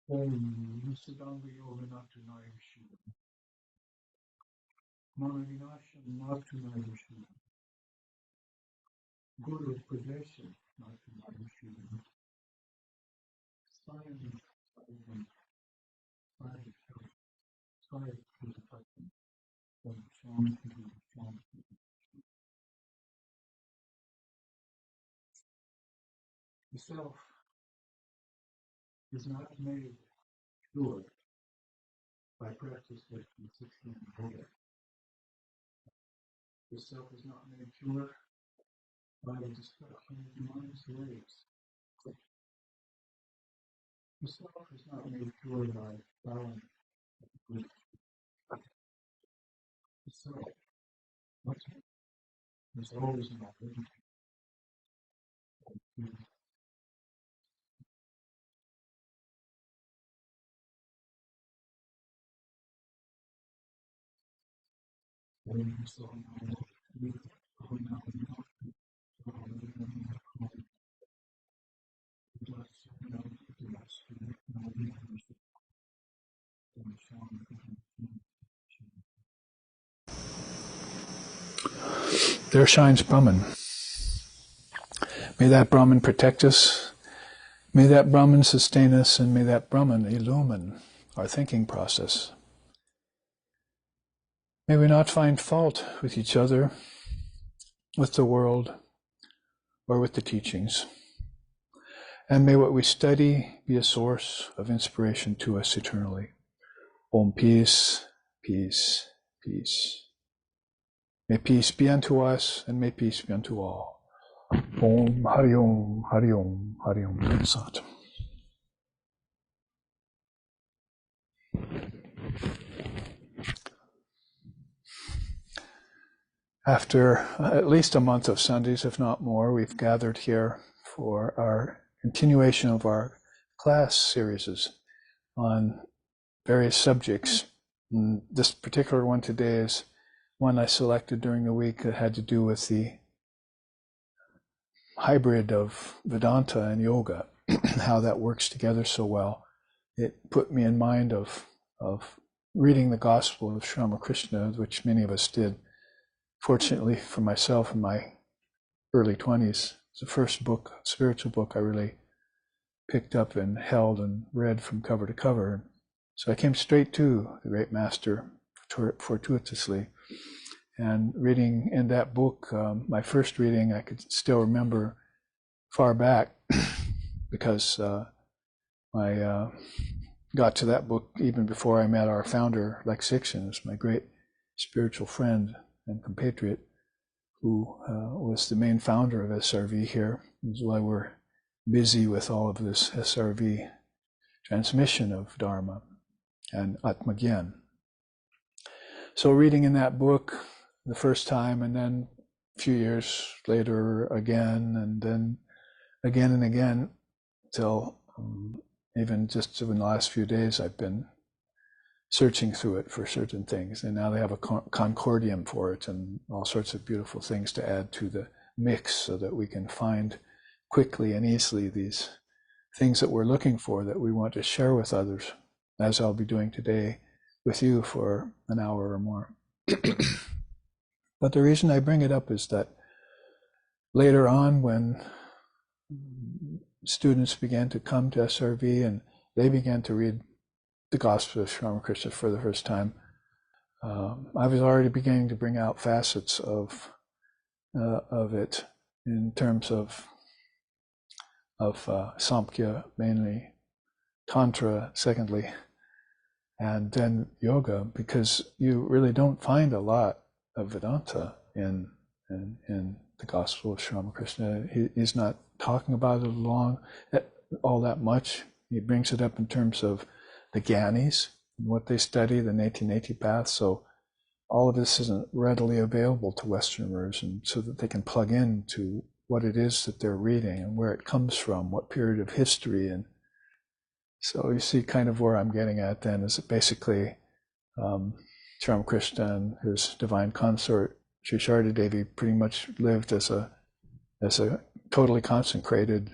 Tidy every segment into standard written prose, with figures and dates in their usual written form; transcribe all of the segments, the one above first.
Om Nisarganga Yoga Natunaya Shiva. Manavinasham Natunaya Shiva. Guru Pradesh Natunaya Shiva. Science, the self is not made pure by practice with the 16 Buddha. The self is not made pure by the destruction of the mind's ways. The self is not made pure by bowing with the self. Is always not living. There shines Brahman. May that Brahman protect us. May that Brahman sustain us, and may that Brahman illumine our thinking process. May we not find fault with each other, with the world, or with the teachings. And may what we study be a source of inspiration to us eternally. Om, peace, peace, peace. May peace be unto us, and may peace be unto all. Om, Hari Om, Hari Om, Hari Om, Sat. After at least a month of Sundays, if not more, we've gathered here for our continuation of our class series on various subjects. And this particular one today is one I selected during the week that had to do with the hybrid of Vedanta and Yoga, how that works together so well. It put me in mind of reading the Gospel of Sri Ramakrishna, which many of us did. Fortunately for myself in my early 20s, it's the first book, spiritual book I really picked up and held and read from cover to cover. So I came straight to the great master fortuitously. And reading in that book, my first reading, I could still remember far back because I got to that book even before I met our founder, Lex Sixon, who's my great spiritual friend and compatriot, who was the main founder of SRV here. That's why we're busy with all of this SRV transmission of Dharma and Atmagyan. So reading in that book the first time, and then a few years later again, and then again and again, till even just in the last few days I've been searching through it for certain things, and now they have a concordium for it and all sorts of beautiful things to add to the mix so that we can find quickly and easily these things that we're looking for that we want to share with others, as I'll be doing today with you for an hour or more. But the reason I bring it up is that later on, when students began to come to SRV and they began to read the Gospel of Sri Ramakrishna for the first time, I was already beginning to bring out facets of it in terms of Samkhya mainly, Tantra secondly, and then Yoga, because you really don't find a lot of Vedanta in the Gospel of Sri Ramakrishna. He's not talking about it all that much. He brings it up in terms of the Gyanis, what they study, the Neti path. So all of this isn't readily available to Westerners, and so that they can plug into what it is that they're reading and where it comes from, what period of history. And so you see kind of where I'm getting at then is that basically Sri Ramakrishna and his divine consort, Sri Sharda Devi, pretty much lived as a totally consecrated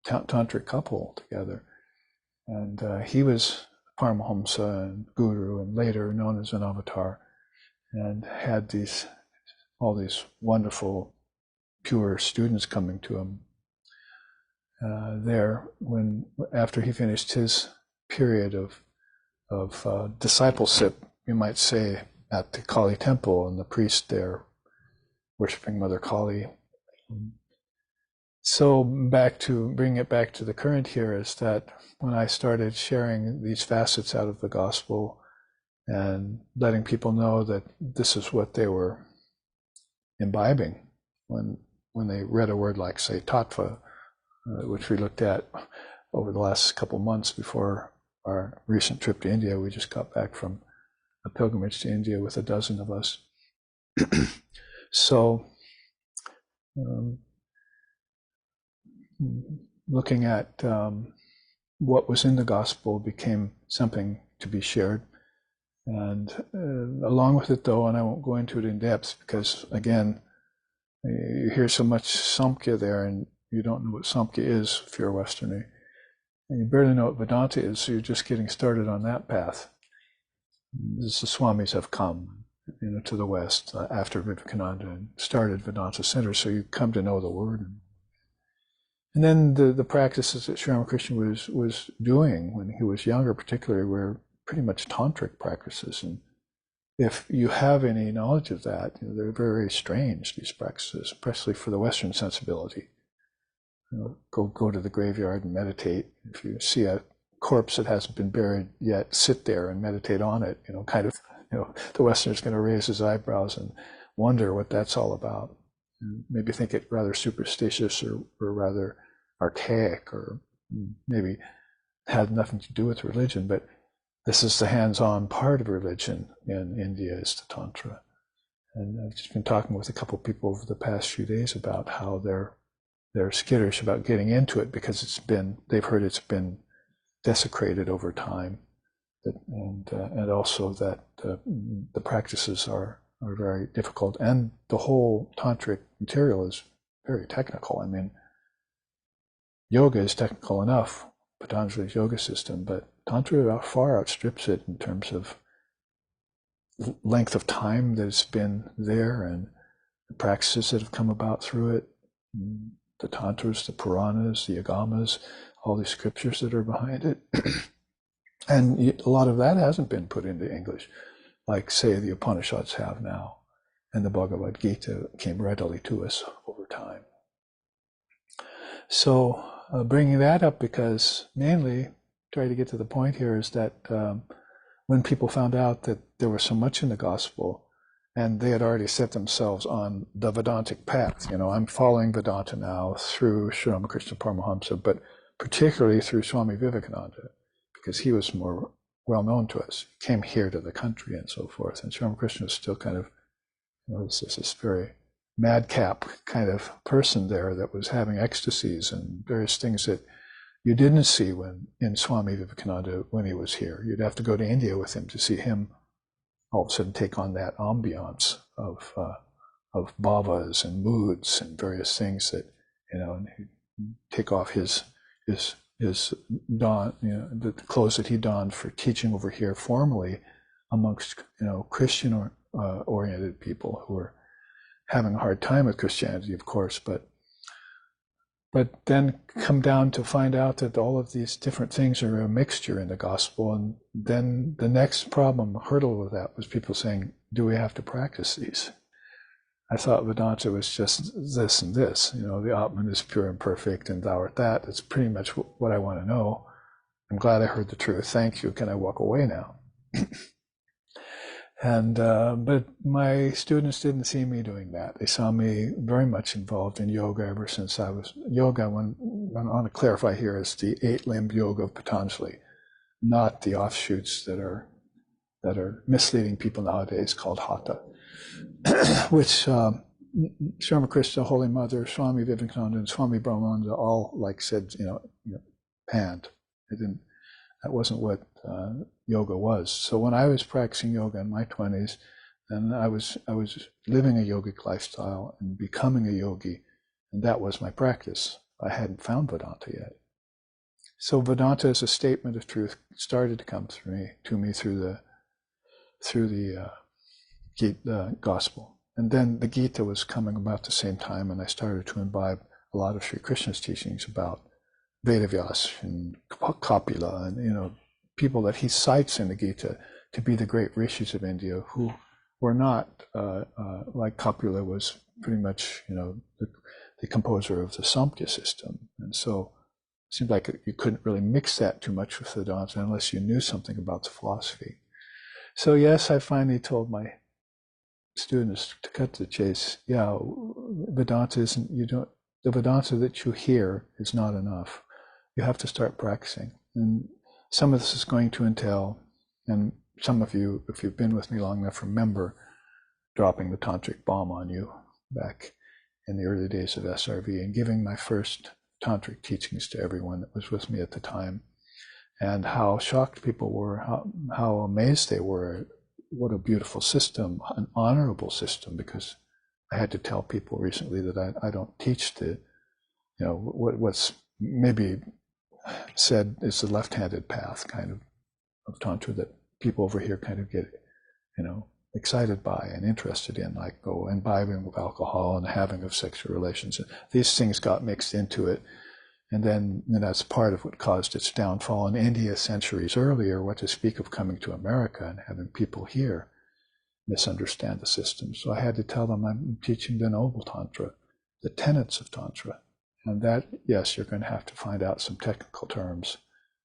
tantric couple together. And he was Paramahamsa and Guru, and later known as an avatar, and had all these wonderful, pure students coming to him there after he finished his period of discipleship, you might say, at the Kali temple, and the priest there worshiping Mother Kali. So bringing it back to the current here is that when I started sharing these facets out of the gospel and letting people know that this is what they were imbibing when they read a word like, say, tattva, which we looked at over the last couple months before our recent trip to India. We just got back from a pilgrimage to India with a dozen of us. So looking at what was in the gospel became something to be shared. And along with it, though, and I won't go into it in depth because, again, you hear so much Samkhya there and you don't know what Samkhya is if you're a Westerner. And you barely know what Vedanta is, so you're just getting started on that path. The Swamis have come, to the West after Vivekananda and started Vedanta Center, so you come to know the word. And then the practices that Sri Ramakrishna was doing when he was younger, particularly, were pretty much tantric practices. And if you have any knowledge of that, they're very, very strange, these practices, especially for the Western sensibility. Go to the graveyard and meditate. If you see a corpse that hasn't been buried yet, sit there and meditate on it. The Westerner's going to raise his eyebrows and wonder what that's all about, and maybe think it rather superstitious or rather archaic, or maybe had nothing to do with religion. But this is the hands-on part of religion in India, is the Tantra. And I've just been talking with a couple of people over the past few days about how they're skittish about getting into it because they've heard it's been desecrated over time, and also that the practices are very difficult, and the whole tantric material is very technical. I mean, yoga is technical enough, Patanjali's yoga system, but Tantra far outstrips it in terms of length of time that it's been there and the practices that have come about through it, the Tantras, the Puranas, the Agamas, all these scriptures that are behind it. And a lot of that hasn't been put into English, like, say, the Upanishads have now, and the Bhagavad Gita came readily to us over time. So bringing that up because mainly, try to get to the point here, is that when people found out that there was so much in the gospel, and they had already set themselves on the Vedantic path. I'm following Vedanta now through Sri Ramakrishna Paramahamsa, but particularly through Swami Vivekananda, because he was more well known to us, came here to the country and so forth. And Sri Ramakrishna was still kind of, this very madcap kind of person there that was having ecstasies and various things that you didn't see in Swami Vivekananda when he was here. You'd have to go to India with him to see him all of a sudden take on that ambiance of bhavas and moods and various things that, and take off his don, the clothes that he donned for teaching over here formally amongst, Christian oriented people who were having a hard time with Christianity, of course, but then come down to find out that all of these different things are a mixture in the gospel. And then the next hurdle with that was people saying, do we have to practice these? I thought Vedanta was just this and this, the Atman is pure and perfect and thou art that. That's pretty much what I want to know. I'm glad I heard the truth. Thank you. Can I walk away now? And but my students didn't see me doing that. They saw me very much involved in yoga ever since I was yoga. When I want to clarify here, is the 8-limbed yoga of Patanjali, not the offshoots that are misleading people nowadays called hatha, which Sri Ramakrishna, Holy Mother, Swami Vivekananda, and Swami Brahmananda all said, panned. That wasn't what yoga was. So when I was practicing yoga in my 20s, then I was living a yogic lifestyle and becoming a yogi, and that was my practice. I hadn't found Vedanta yet. So Vedanta as a statement of truth started to come to me through the gospel. And then the Gita was coming about the same time, and I started to imbibe a lot of Sri Krishna's teachings about Vedavyas and Kapila, and people that he cites in the Gita to be the great rishis of India, who were not like Kapila was pretty much the composer of the Samkhya system, and so it seemed like you couldn't really mix that too much with Vedanta unless you knew something about the philosophy. So yes, I finally told my students, to cut to the chase, Vedanta isn't, the Vedanta that you hear is not enough. You have to start practicing. And some of this is going to entail, and some of you, if you've been with me long enough, remember dropping the tantric bomb on you back in the early days of SRV and giving my first tantric teachings to everyone that was with me at the time, and how shocked people were, how amazed they were. What a beautiful system, an honorable system, because I had to tell people recently that I don't teach what's maybe said is the left-handed path kind of tantra that people over here kind of get, excited by and interested in, like imbibing of alcohol and having of sexual relations. These things got mixed into it. And then that's part of what caused its downfall in India centuries earlier, what to speak of coming to America and having people here misunderstand the system. So I had to tell them I'm teaching the noble Tantra, the tenets of Tantra. And that, yes, you're going to have to find out some technical terms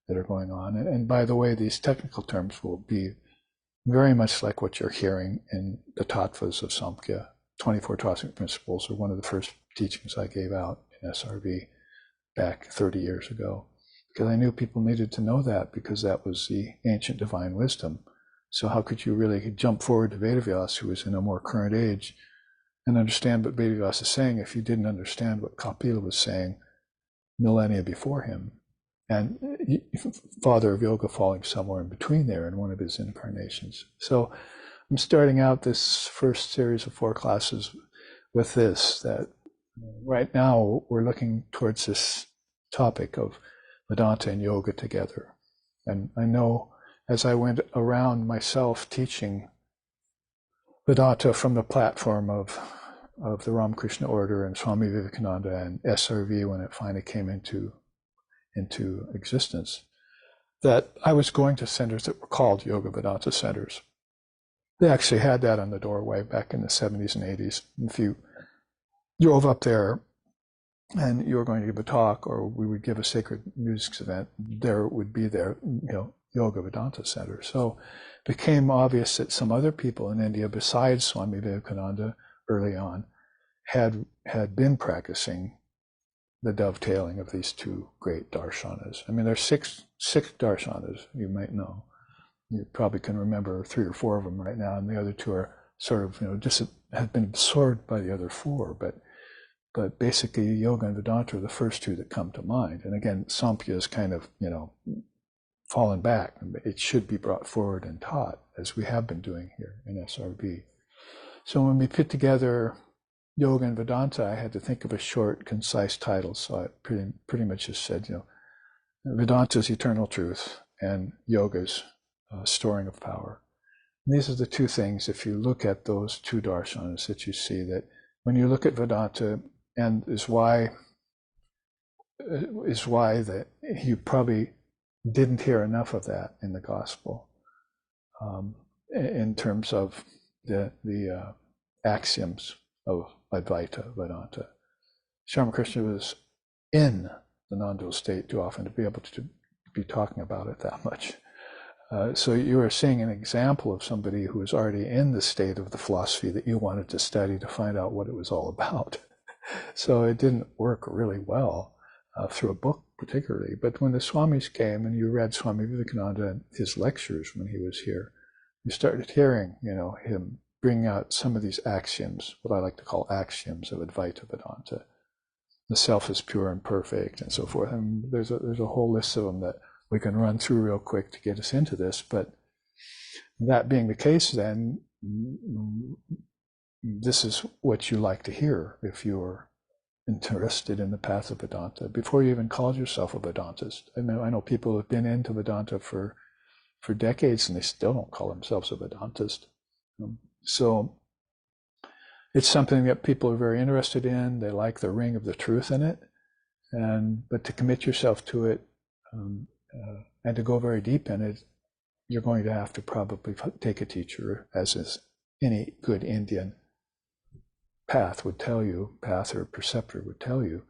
that are going on. And by the way, these technical terms will be very much like what you're hearing in the tattvas of Samkhya. 24 Cosmic Principles are one of the first teachings I gave out in SRV back 30 years ago, because I knew people needed to know that, because that was the ancient divine wisdom. So how could you really jump forward to Vedavyas, who was in a more current age, and understand what Vedavyas is saying if you didn't understand what Kapila was saying millennia before him, and father of yoga falling somewhere in between there in one of his incarnations. So I'm starting out this first series of 4 classes with this, that right now we're looking towards this topic of Vedanta and yoga together. And I know as I went around myself teaching Vedanta from the platform of the Ramakrishna order and Swami Vivekananda and SRV when it finally came into existence, that I was going to centers that were called Yoga Vedanta centers. They actually had that on the doorway back in the 70s and 80s. If you drove up there and you were going to give a talk, or we would give a sacred music event, there would be Yoga Vedanta Center. So it became obvious that some other people in India besides Swami Vivekananda early on had been practicing the dovetailing of these 2 great darshanas. I mean, there's six darshanas, you might know. You probably can remember 3 or 4 of them right now, and the other 2 are sort of, just have been absorbed by the other 4, but basically yoga and Vedanta are the first 2 that come to mind. And again, Samkhya is kind of, fallen back. It should be brought forward and taught, as we have been doing here in SRB. So when we put together yoga and Vedanta, I had to think of a short, concise title. So I pretty much just said, Vedanta's eternal truth and yoga's storing of power. And these are the 2 things, if you look at those 2 darshanas, that you see that when you look at Vedanta, and is why that you probably didn't hear enough of that in the gospel, in terms of the axioms of Advaita Vedanta. Sri Ramakrishna was in the non-dual state too often to be able to be talking about it that much. So you are seeing an example of somebody who was already in the state of the philosophy that you wanted to study to find out what it was all about. So it didn't work really well through a book particularly. But when the Swamis came and you read Swami Vivekananda and his lectures when he was here, you started hearing, him bring out some of these axioms, what I like to call axioms of Advaita Vedanta. The self is pure and perfect, and so forth. And there's a whole list of them that we can run through real quick to get us into this. But that being the case, then this is what you like to hear if you're interested in the path of Vedanta before you even called yourself a Vedantist. I mean, I know people who have been into Vedanta for decades and they still don't call themselves a Vedantist. So it's something that people are very interested in. They like the ring of the truth in it, but to commit yourself to it and to go very deep in it, you're going to have to probably take a teacher, as is any good Indian path would tell you, path or preceptor would tell you,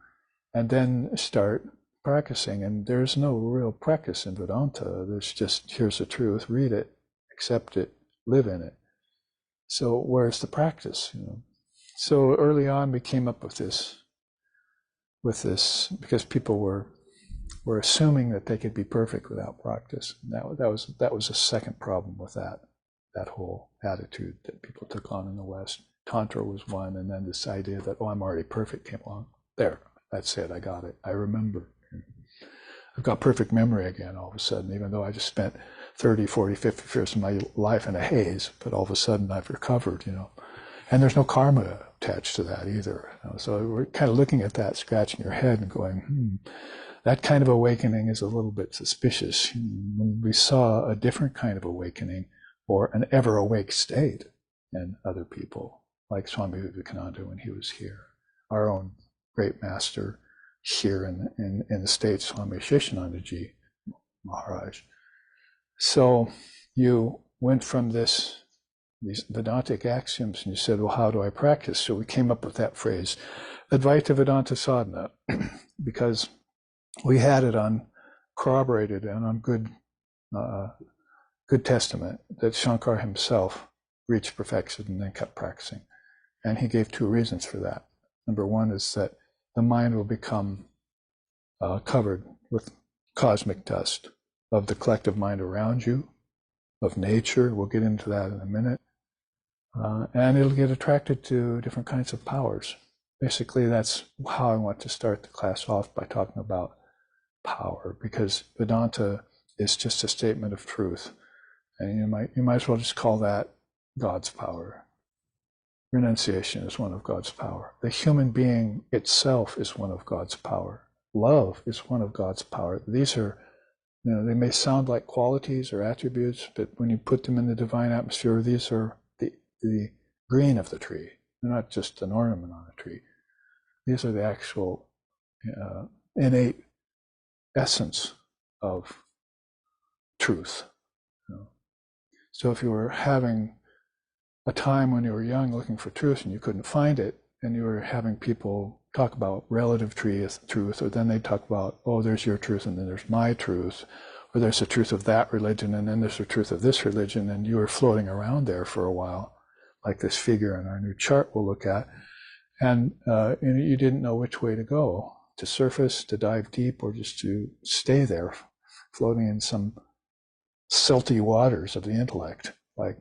and then start practicing. And there's no real practice in Vedanta. There's just, here's the truth, read it, accept it, live in it. So where's the practice? So early on we came up with this because people were assuming that they could be perfect without practice. And that was a second problem with that whole attitude that people took on in the West. Tantra was one, and then this idea that, I'm already perfect came along. There, that's it, I got it. I remember. I've got perfect memory again all of a sudden, even though I just spent 30, 40, 50 years of my life in a haze, but all of a sudden I've recovered, And there's no karma attached to that either. So we're kind of looking at that, scratching your head and going, that kind of awakening is a little bit suspicious. When we saw a different kind of awakening or an ever awake state in other people, like Swami Vivekananda when he was here, our own great master here in the States, Swami Sheshanandaji Maharaj. So you went from these Vedantic axioms and you said, well, how do I practice? So we came up with that phrase, Advaita Vedanta Sadhana, because we had it corroborated and on good testament that Shankar himself reached perfection and then kept practicing. And he gave two reasons for that. Number one is that the mind will become covered with cosmic dust of the collective mind around you, of nature. We'll get into that in a minute. And it'll get attracted to different kinds of powers. Basically, that's how I want to start the class off, by talking about power, because Vedanta is just a statement of truth. And you might as well just call that God's power. Renunciation is one of God's power. The human being itself is one of God's power. Love is one of God's power. These are, they may sound like qualities or attributes, but when you put them in the divine atmosphere, these are the green of the tree. They're not just an ornament on a tree. These are the actual innate essence of truth. So if you were having a time when you were young looking for truth and you couldn't find it, and you were having people talk about relative truth, or then they talk about, there's your truth and then there's my truth, or there's the truth of that religion and then there's the truth of this religion, and you were floating around there for a while, like this figure in our new chart we'll look at, and you didn't know which way to go, to surface, to dive deep, or just to stay there, floating in some silty waters of the intellect, like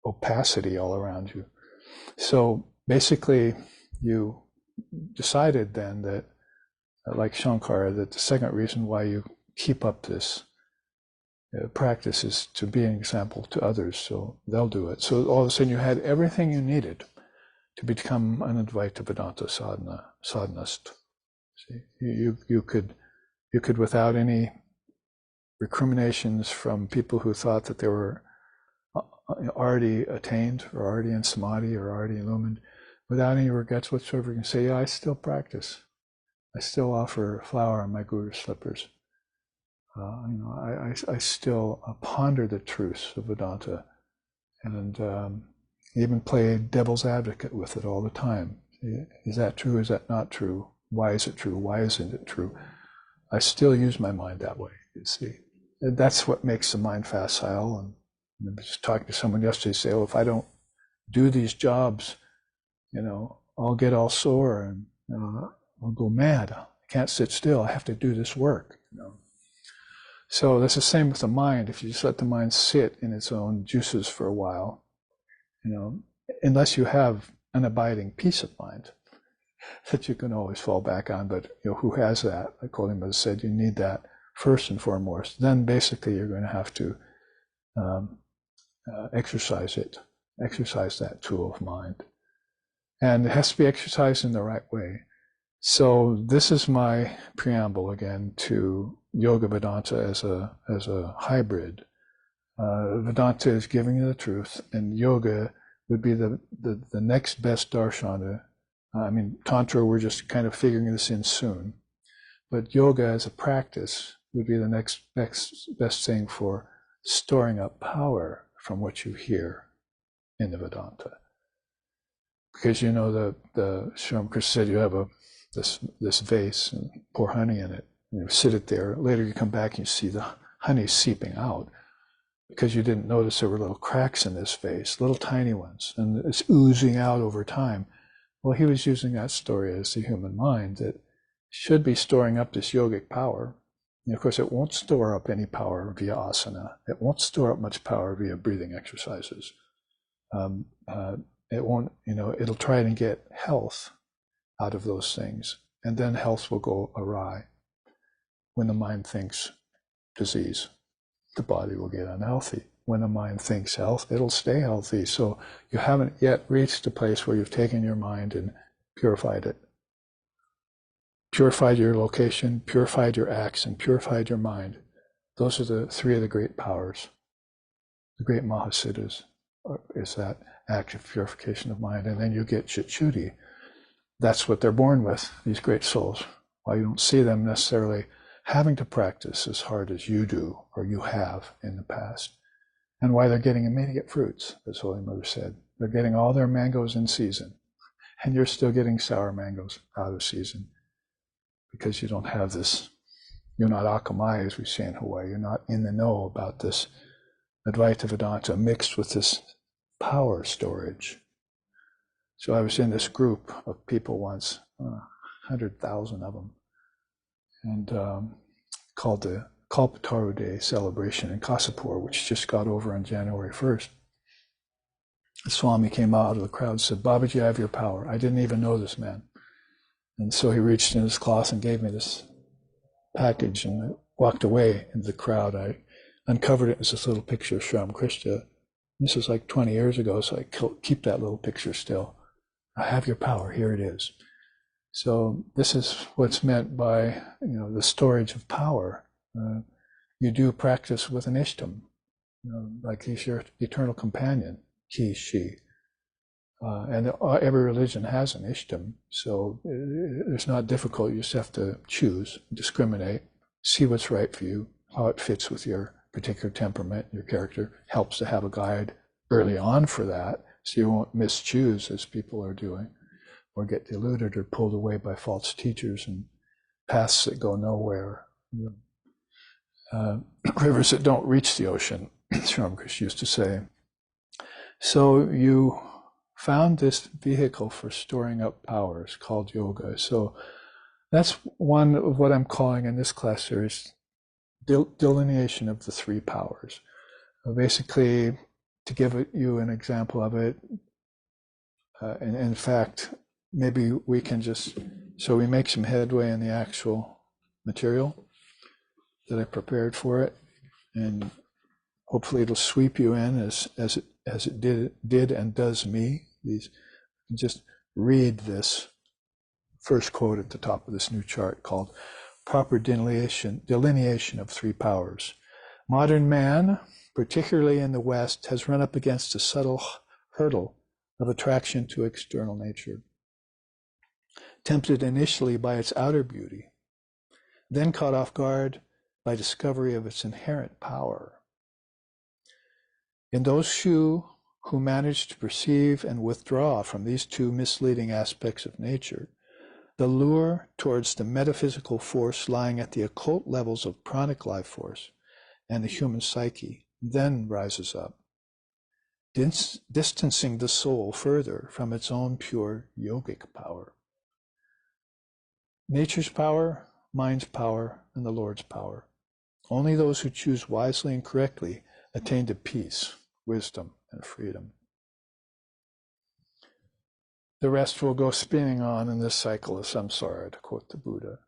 opacity all around you. So basically, you decided then that, like Shankara, that the second reason why you keep up this practice is to be an example to others, so they'll do it. So all of a sudden, you had everything you needed to become an Advaita Vedanta sadhanist. See, you could, without any recriminations from people who thought that they were already attained or already in samadhi or already illumined, without any regrets whatsoever, you can say, I still practice. I still offer a flower on my Guru's slippers. I still ponder the truths of Vedanta, and even play devil's advocate with it all the time. Is that true? Is that not true? Why is it true? Why isn't it true? I still use my mind that way, you see. And that's what makes the mind facile. And I was just talking to someone yesterday, say, if I don't do these jobs, I'll get all sore and I'll go mad. I can't sit still. I have to do this work. So that's the same with the mind. If you just let the mind sit in its own juices for a while, unless you have an abiding peace of mind that you can always fall back on, but who has that? Like Kolima said, you need that first and foremost. Then basically you're going to have to exercise that tool of mind. And it has to be exercised in the right way. So this is my preamble again to Yoga Vedanta as a hybrid. Vedanta is giving you the truth, and yoga would be the next best darshana. I mean, Tantra, we're just kind of figuring this in soon. But yoga as a practice would be the next best thing for storing up power from what you hear in the Vedanta. Because you know the Swami Krishna said you have this vase and pour honey in it, and you sit it there. Later you come back and you see the honey seeping out because you didn't notice there were little cracks in this vase, little tiny ones, and it's oozing out over time. Well, he was using that story as the human mind that should be storing up this yogic power. And of course, it won't store up any power via asana. It won't store up much power via breathing exercises. It won't, it'll try and get health out of those things. And then health will go awry. When the mind thinks disease, the body will get unhealthy. When the mind thinks health, it'll stay healthy. So you haven't yet reached a place where you've taken your mind and purified it. Purified your location, purified your acts, and purified your mind. Those are the three of the great powers. The great Mahasiddhas is that active purification of mind. And then you get Chichuti. That's what they're born with, these great souls. While you don't see them necessarily having to practice as hard as you do or you have in the past. And why they're getting immediate fruits, as Holy Mother said. They're getting all their mangoes in season. And you're still getting sour mangoes out of season. Because you don't have this, you're not akamai, as we say in Hawaii. You're not in the know about this Advaita Vedanta mixed with this power storage. So I was in this group of people once, 100,000 of them, and called the Kalpataru Day celebration in Kasapur, which just got over on January 1st. The Swami came out of the crowd and said, "Babaji, I have your power." I didn't even know this man. And so he reached in his cloth and gave me this package, and I walked away into the crowd. I uncovered it as this little picture of Sri Krishna. This was like 20 years ago, so I keep that little picture still. I have your power, here it is. So this is what's meant by, the storage of power. You do practice with an ishtam, like he's your eternal companion, he, she. And every religion has an ishtam, so it's not difficult. You just have to choose, discriminate, see what's right for you, how it fits with your particular temperament, your character. Helps to have a guide early on for that, so you won't mischoose as people are doing, or get deluded or pulled away by false teachers and paths that go nowhere. Rivers that don't reach the ocean, Swami Krishna used to say. So you found this vehicle for storing up powers called yoga. So that's one of what I'm calling in this class series delineation of the three powers. Basically, to give you an example of it, and in fact, maybe we can so we make some headway in the actual material that I prepared for it, and hopefully it'll sweep you in as it did and does me. Just read this first quote at the top of this new chart called Proper Delineation of Three Powers. Modern man, particularly in the West, has run up against a subtle hurdle of attraction to external nature. Tempted initially by its outer beauty, then caught off guard by discovery of its inherent power. In those who manage to perceive and withdraw from these two misleading aspects of nature, the lure towards the metaphysical force lying at the occult levels of pranic life force and the human psyche then rises up, distancing the soul further from its own pure yogic power. Nature's power, mind's power, and the Lord's power. Only those who choose wisely and correctly attain to peace, wisdom, and freedom. The rest will go spinning on in this cycle of samsara, to quote the Buddha,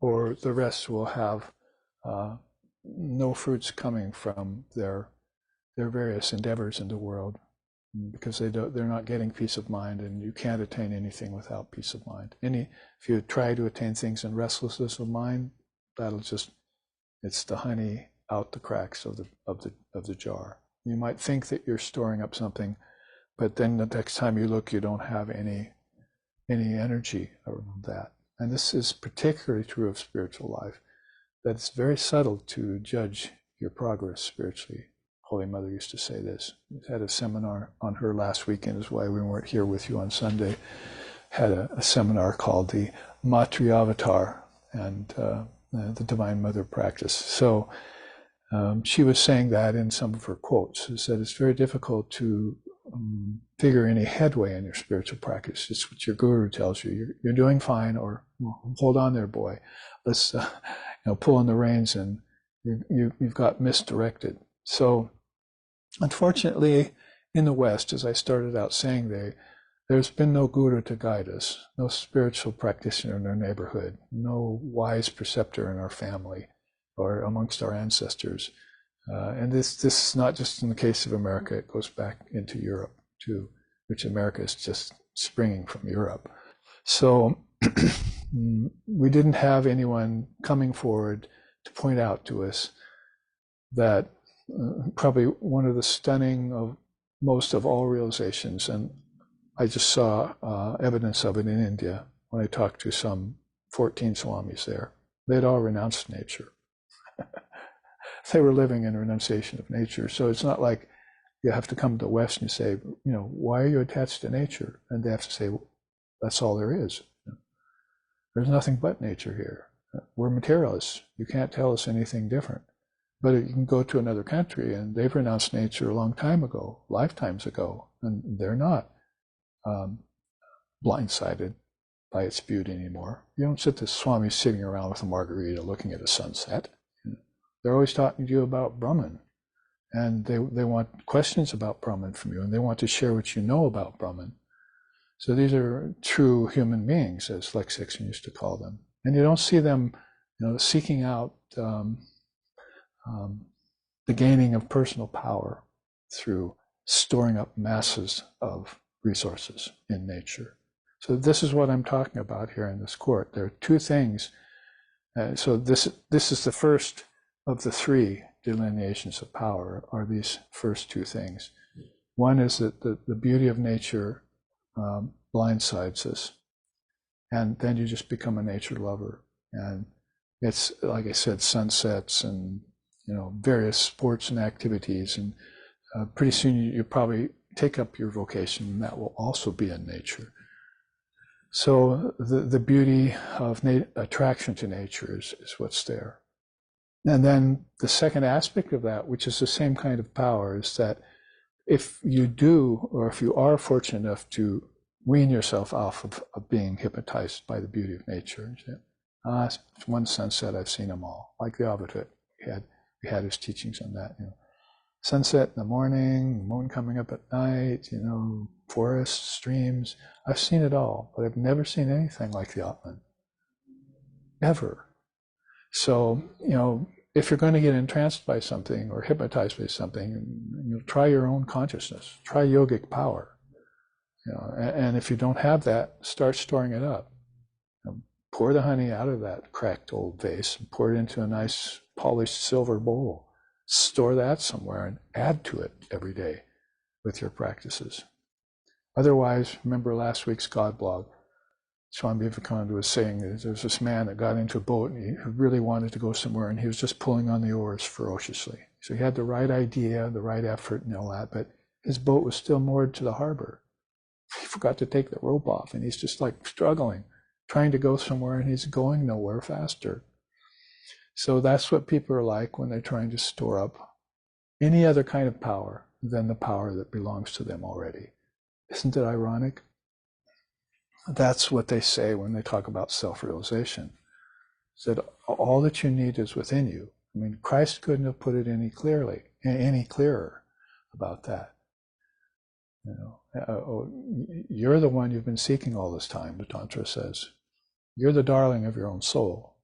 or the rest will have no fruits coming from their various endeavors in the world. because they're not getting peace of mind, and you can't attain anything without peace of mind. If you try to attain things in restlessness of mind, it's the honey out the cracks of the jar. You might think that you're storing up something, but then the next time you look, you don't have any energy around that. And this is particularly true of spiritual life, that it's very subtle to judge your progress spiritually. Holy Mother used to say this. We had a seminar on her last weekend, is why we weren't here with you on Sunday. Had a seminar called the Matriavatar and the Divine Mother Practice. So she was saying that in some of her quotes. She said it's very difficult to figure any headway in your spiritual practice. It's what your guru tells you. You're doing fine, or hold on there, boy. Let's pull on the reins, and you've got misdirected. So unfortunately, in the West, as I started out saying, there's been no guru to guide us, no spiritual practitioner in our neighborhood, no wise preceptor in our family or amongst our ancestors. And this is not just in the case of America, it goes back into Europe too, which America is just springing from Europe. So we didn't have anyone coming forward to point out to us that probably one of the stunning of most of all realizations, and I just saw evidence of it in India when I talked to some 14 Swamis there. They'd all renounced nature. They were living in renunciation of nature. So it's not like you have to come to the West and you say, why are you attached to nature? And they have to say, well, that's all there is. There's nothing but nature here. We're materialists. You can't tell us anything different. But you can go to another country and they've renounced nature a long time ago, lifetimes ago, and they're not blindsided by its beauty anymore. You don't sit the Swami sitting around with a margarita looking at a sunset. They're always talking to you about Brahman, and they want questions about Brahman from you, and they want to share what you know about Brahman. So these are true human beings, as Lex Dixon used to call them. And you don't see them seeking out the gaining of personal power through storing up masses of resources in nature. So this is what I'm talking about here in this court. There are two things. So this is the first of the three delineations of power, are these first two things. One is that the beauty of nature blindsides us, and then you just become a nature lover. And it's, like I said, sunsets and various sports and activities, and pretty soon you probably take up your vocation, and that will also be in nature. So the beauty of attraction to nature is what's there. And then the second aspect of that, which is the same kind of power, is that if you do, or if you are fortunate enough to wean yourself off of being hypnotized by the beauty of nature, and say, it's one sunset, I've seen them all. Like the Advaita, we had his teachings on that. Sunset in the morning, the moon coming up at night, forests, streams. I've seen it all, but I've never seen anything like the Atman, ever. So, if you're going to get entranced by something or hypnotized by something, try your own consciousness, try yogic power. And if you don't have that, start storing it up. Pour the honey out of that cracked old vase and pour it into a nice polished silver bowl. Store that somewhere and add to it every day with your practices. Otherwise, remember last week's God blog, Swami Vivekananda was saying that there was this man that got into a boat and he really wanted to go somewhere, and he was just pulling on the oars ferociously. So he had the right idea, the right effort and all that, but his boat was still moored to the harbor. He forgot to take the rope off, and he's just like struggling, trying to go somewhere, and he's going nowhere faster. So that's what people are like when they're trying to store up any other kind of power than the power that belongs to them already. Isn't it ironic? That's what they say when they talk about self-realization. That all that you need is within you. I mean, Christ couldn't have put it any clearer about that. You're the one you've been seeking all this time, the Tantra says. You're the darling of your own soul.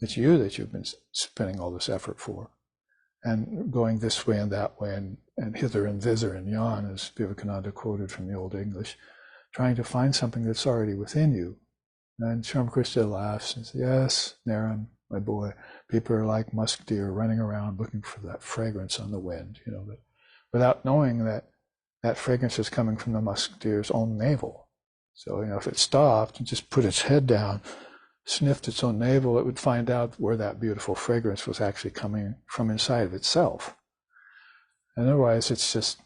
It's you that you've been spending all this effort for. and going this way and that way, and hither and thither and yon, as Vivekananda quoted from the Old English, trying to find something that's already within you. And Swami Krishna laughs and says, yes, Naren, my boy, people are like musk deer running around looking for that fragrance on the wind, but without knowing that that fragrance is coming from the musk deer's own navel. So, if it stopped and just put its head down, sniffed its own navel, it would find out where that beautiful fragrance was actually coming from inside of itself. And otherwise, it's just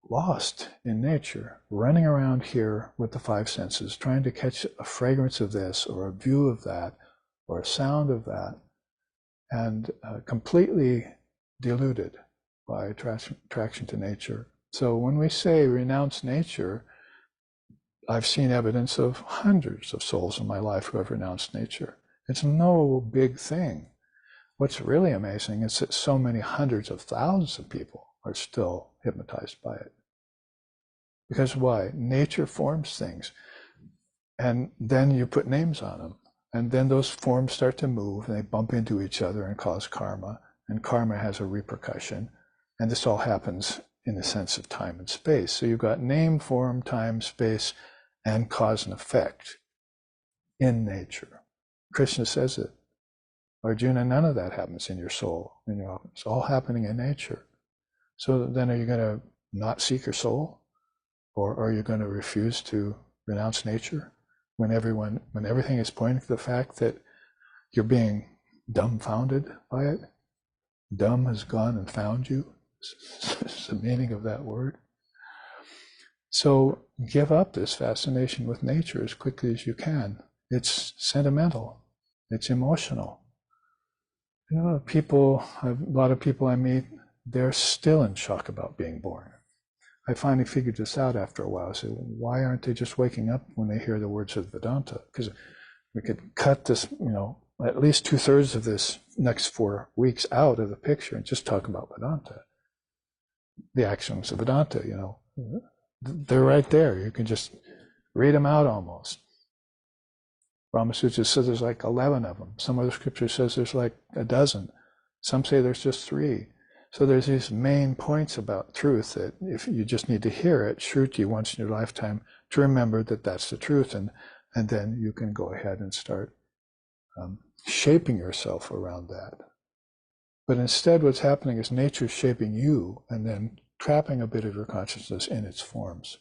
lost in nature, running around here with the five senses, trying to catch a fragrance of this, or a view of that, or a sound of that, and completely deluded by attraction to nature. So when we say renounce nature, I've seen evidence of hundreds of souls in my life who have renounced nature. It's no big thing. What's really amazing is that so many hundreds of thousands of people are still hypnotized by it. Because why? Nature forms things, and then you put names on them, and then those forms start to move, and they bump into each other and cause karma, and karma has a repercussion, and this all happens in the sense of time and space. So you've got name, form, time, space, and cause and effect in nature. Krishna says it. Arjuna, none of that happens in your soul. It's all happening in nature. So then are you going to not seek your soul? Or are you going to refuse to renounce nature when everything is pointing to the fact that you're being dumbfounded by it? Dumb has gone and found you. It's the meaning of that word. So give up this fascination with nature as quickly as you can. It's sentimental. It's emotional. A lot of people I meet, they're still in shock about being born. I finally figured this out after a while. I said, why aren't they just waking up when they hear the words of Vedanta? Because we could cut this, at least 2/3 of this next 4 weeks out of the picture and just talk about Vedanta. The axioms of Vedanta, they're right there. You can just read them out almost. Brahma Sutra says there's like 11 of them. Some other scripture says there's like a dozen. Some say there's just 3. So there's these main points about truth that if you just need to hear it, shruti once in your lifetime, to remember that that's the truth, and then you can go ahead and start shaping yourself around that. But instead what's happening is nature's shaping you and then trapping a bit of your consciousness in its forms.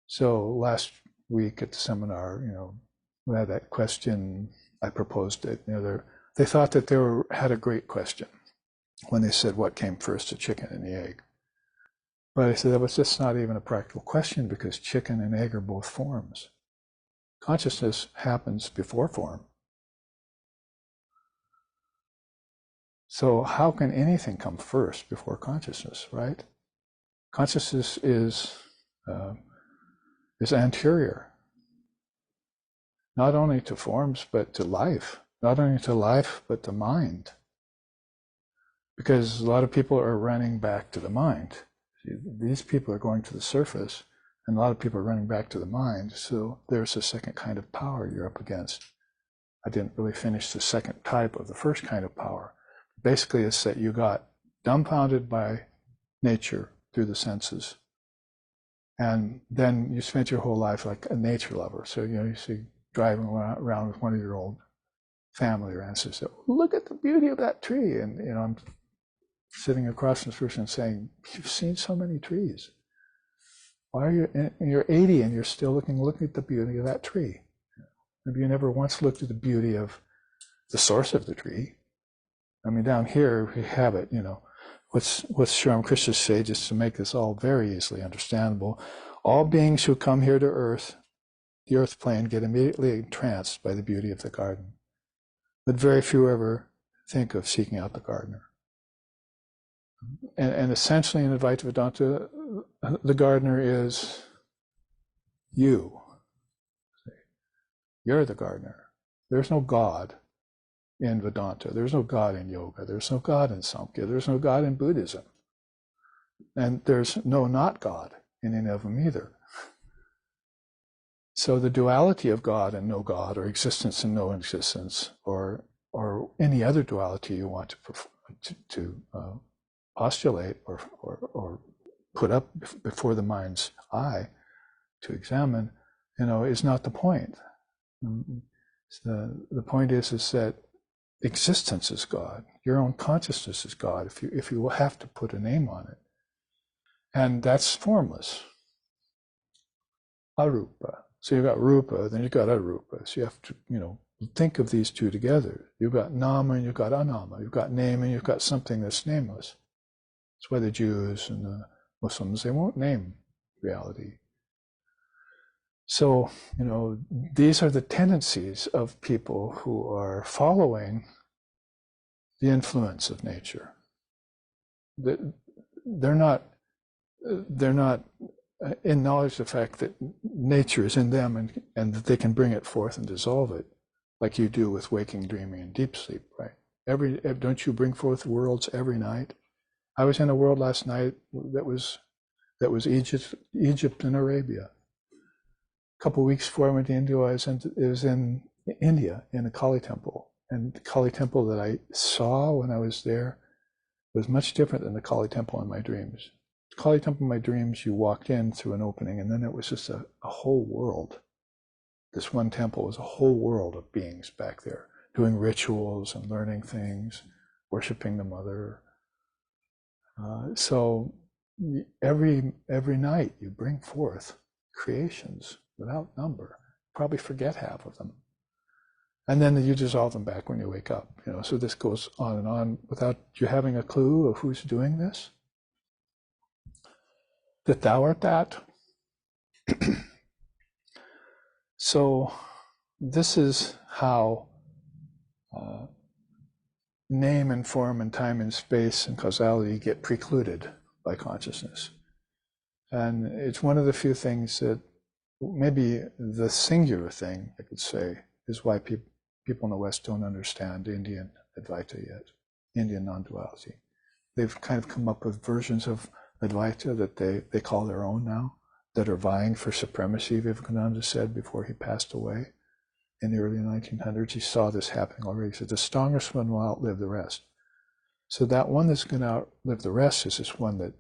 So last week at the seminar, we had that question, I proposed it, they thought that they had a great question when they said what came first, the chicken and the egg. But I said that was just not even a practical question, because chicken and egg are both forms. Consciousness happens before form. So how can anything come first before consciousness, right? Consciousness is anterior, not only to forms, but to life, not only to life, but to mind. Because a lot of people are running back to the mind. These people are going to the surface, and a lot of people are running back to the mind. So there's a second kind of power you're up against. I didn't really finish the second type of the first kind of power. Basically, it's that you got dumbfounded by nature through the senses. And then you spent your whole life like a nature lover. So, you see driving around with one of your old family or ancestors, look at the beauty of that tree. And, I'm sitting across from this person saying, you've seen so many trees. Why are you, and you're 80 and you're still looking at the beauty of that tree? Maybe you never once looked at the beauty of the source of the tree. I mean, down here we have it, What's Sri Krishna say, just to make this all very easily understandable? All beings who come here to earth, the earth plane, get immediately entranced by the beauty of the garden. But very few ever think of seeking out the gardener. And essentially in Advaita Vedanta, the gardener is you. You're the gardener. There's no God in Vedanta. There's no God in yoga. There's no God in Samkhya. There's no God in Buddhism. And there's no not God in any of them either. So the duality of God and no God, or existence and no existence, or any other duality you want to postulate or put up before the mind's eye to examine, is not the point. The point is that existence is God. Your own consciousness is God. If you have to put a name on it, and that's formless. Arupa. So you've got rupa, then you've got arupa. So you have to, think of these two together. You've got nama and you've got anama. You've got name and you've got something that's nameless. That's why the Jews and the Muslims, they won't name reality. So, these are the tendencies of people who are following the influence of nature. They're not in knowledge of the fact that nature is in them and that they can bring it forth and dissolve it, like you do with waking, dreaming, and deep sleep, right? Don't you bring forth worlds every night? I was in a world last night that was Egypt and Arabia. A couple of weeks before I went to India, it was in India, in a Kali temple. And the Kali temple that I saw when I was there was much different than the Kali temple in my dreams. The Kali temple in my dreams, you walked in through an opening, and then it was just a whole world. This one temple was a whole world of beings back there, doing rituals and learning things, worshiping the mother. So every night you bring forth creations without number. Probably forget half of them. And then you dissolve them back when you wake up. So this goes on and on without you having a clue of who's doing this. That thou art that. So this is how name and form and time and space and causality get precluded by consciousness. And it's one of the few things that, maybe the singular thing I could say, is why people in the West don't understand Indian Advaita yet, Indian non-duality. They've kind of come up with versions of Advaita that they call their own now, that are vying for supremacy, Vivekananda said before he passed away in the early 1900s. He saw this happening already. He said, the strongest one will outlive the rest. So that one that's going to outlive the rest is this one that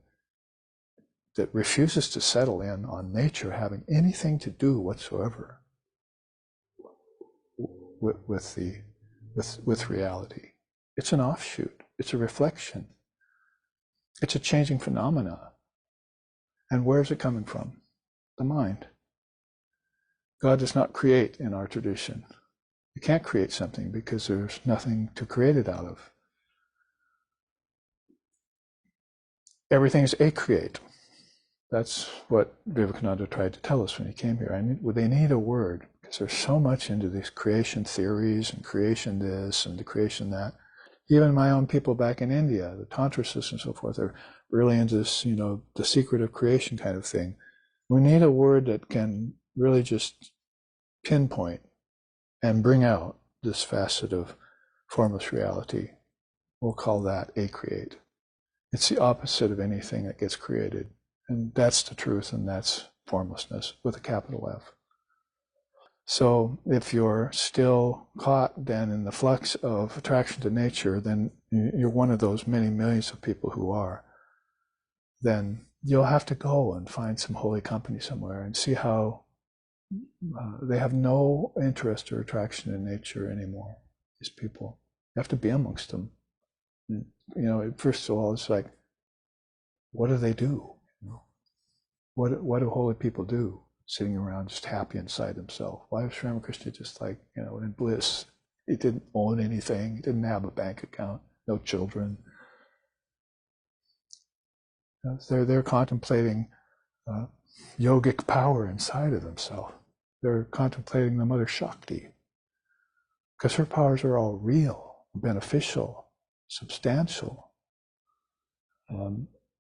refuses to settle in on nature having anything to do whatsoever with reality. It's an offshoot. It's a reflection. It's a changing phenomena. And where is it coming from? The mind. God does not create in our tradition. You can't create something because there's nothing to create it out of. Everything is a-create. That's what Vivekananda tried to tell us when he came here. They need a word, because there's so much into these creation theories and creation this and the creation that. Even my own people back in India, the Tantrists and so forth, are really into this, the secret of creation kind of thing. We need a word that can really just pinpoint and bring out this facet of formless reality. We'll call that a-create. It's the opposite of anything that gets created. And that's the truth, and that's formlessness with a capital F. So if you're still caught then in the flux of attraction to nature, then you're one of those many millions of people who are. Then you'll have to go and find some holy company somewhere and see how they have no interest or attraction in nature anymore, these people. You have to be amongst them. And, first of all, it's like, what do they do? What do holy people do? Sitting around just happy inside themselves. Why was Ramakrishna just like, in bliss? He didn't own anything. He didn't have a bank account, no children. They're contemplating yogic power inside of themselves. They're contemplating the Mother Shakti, because her powers are all real, beneficial, substantial.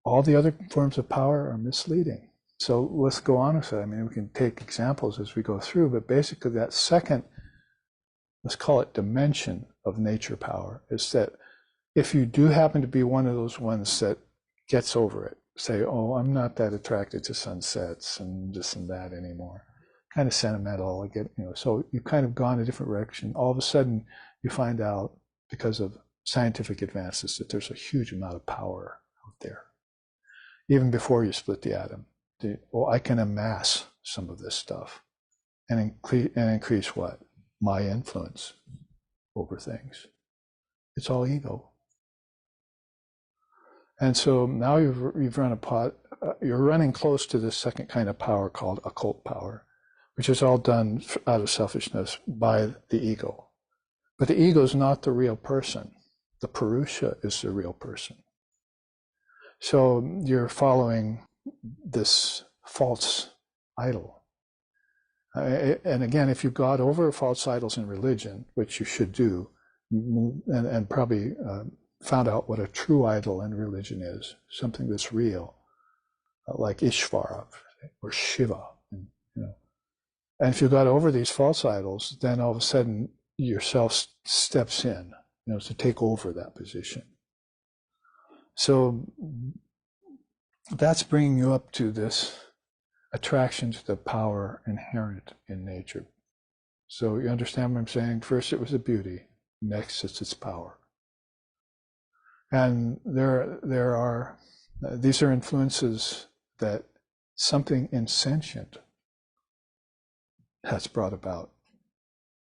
All the other forms of power are misleading. So let's go on with it. We can take examples as we go through, but basically that second, let's call it dimension of nature power, is that if you do happen to be one of those ones that gets over it, say, oh, I'm not that attracted to sunsets and this and that anymore, kind of sentimental, so you've kind of gone a different direction. All of a sudden you find out, because of scientific advances that there's a huge amount of power out there. Even before you split the atom, I can amass some of this stuff and increase what? My influence over things. It's all ego. And so now you've run a pot. You're running close to this second kind of power called occult power, which is all done out of selfishness by the ego. But the ego is not the real person. The Purusha is the real person. So you're following this false idol. And again, if you got over false idols in religion, which you should do, and probably found out what a true idol in religion is, something that's real, like Ishvara or Shiva, and if you got over these false idols, then all of a sudden yourself steps in, to take over that position. So that's bringing you up to this attraction to the power inherent in nature. So you understand what I'm saying? First it was the beauty, next it's its power. And these are influences that something insentient has brought about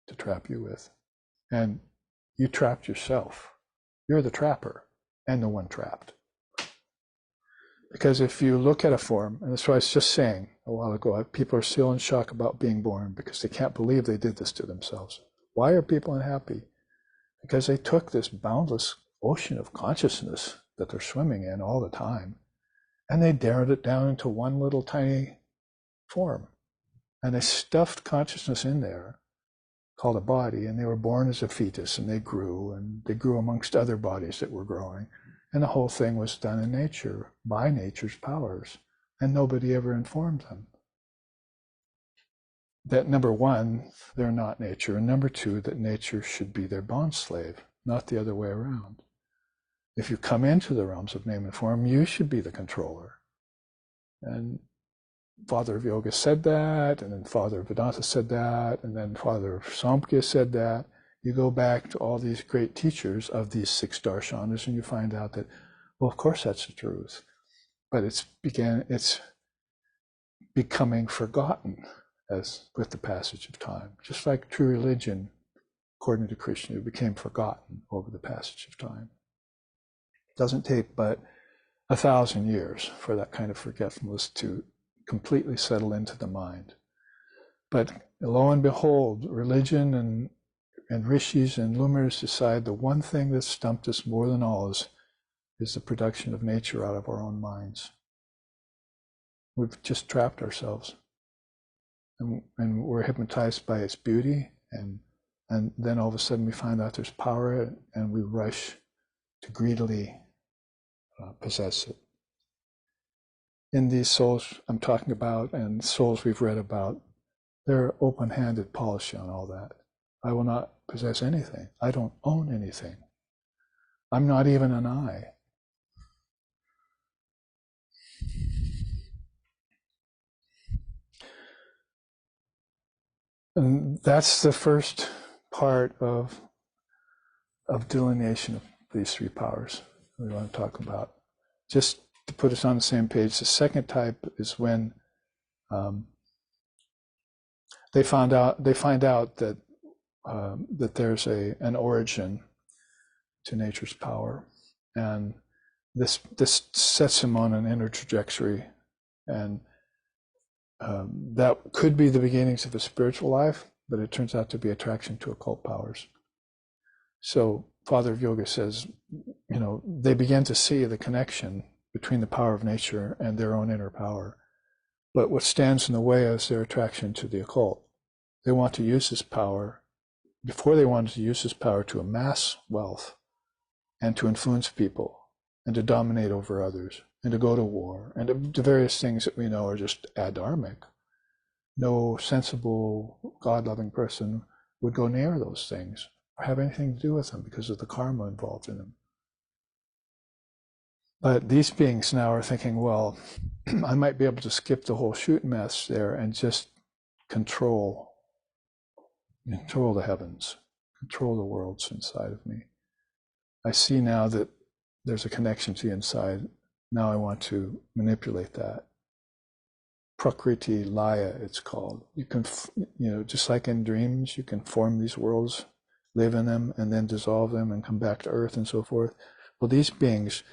to trap you with. And you trapped yourself. You're the trapper and the one trapped. Because if you look at a form, and that's what I was just saying a while ago, people are still in shock about being born because they can't believe they did this to themselves. Why are people unhappy? Because they took this boundless ocean of consciousness that they're swimming in all the time, and they narrowed it down into one little tiny form. And they stuffed consciousness in there, called a body, and they were born as a fetus, and they grew amongst other bodies that were growing. And the whole thing was done in nature, by nature's powers, and nobody ever informed them. That number one, they're not nature, and number two, that nature should be their bond slave, not the other way around. If you come into the realms of name and form, you should be the controller. And Father of Yoga said that, and then Father of Vedanta said that, and then Father of Samkhya said that. You go back to all these great teachers of these 6 darshanas, and you find out that, well, of course that's the truth, but it's becoming forgotten as with the passage of time. Just like true religion, according to Krishna, became forgotten over the passage of time. It doesn't take but 1,000 years for that kind of forgetfulness to completely settle into the mind. But lo and behold, religion and rishis and luminaries decide the one thing that stumped us more than all is the production of nature out of our own minds. We've just trapped ourselves, and we're hypnotized by its beauty, and then all of a sudden we find out there's power, and we rush to greedily possess it. In these souls I'm talking about, and souls we've read about, they're open-handed policy on all that. I will not possess anything. I don't own anything. I'm not even an I. And that's the first part of delineation of these 3 powers we want to talk about. Just to put us on the same page, the second type is when they find out that there's an origin to nature's power, and this sets him on an inner trajectory, and that could be the beginnings of a spiritual life, but it turns out to be attraction to occult powers. So Father of Yoga says, they begin to see the connection between the power of nature and their own inner power. But what stands in the way is their attraction to the occult. They want to use this power. Before they wanted to use this power to amass wealth and to influence people and to dominate over others and to go to war and the various things that we know are just adharmic. No sensible, God-loving person would go near those things or have anything to do with them because of the karma involved in them. But these beings now are thinking, well, I might be able to skip the whole shoot mess there and just control the heavens, control the worlds inside of me. I see now that there's a connection to the inside. Now I want to manipulate that. Prakriti Laya, it's called. You can, just like in dreams, you can form these worlds, live in them, and then dissolve them and come back to earth and so forth. Well, these beings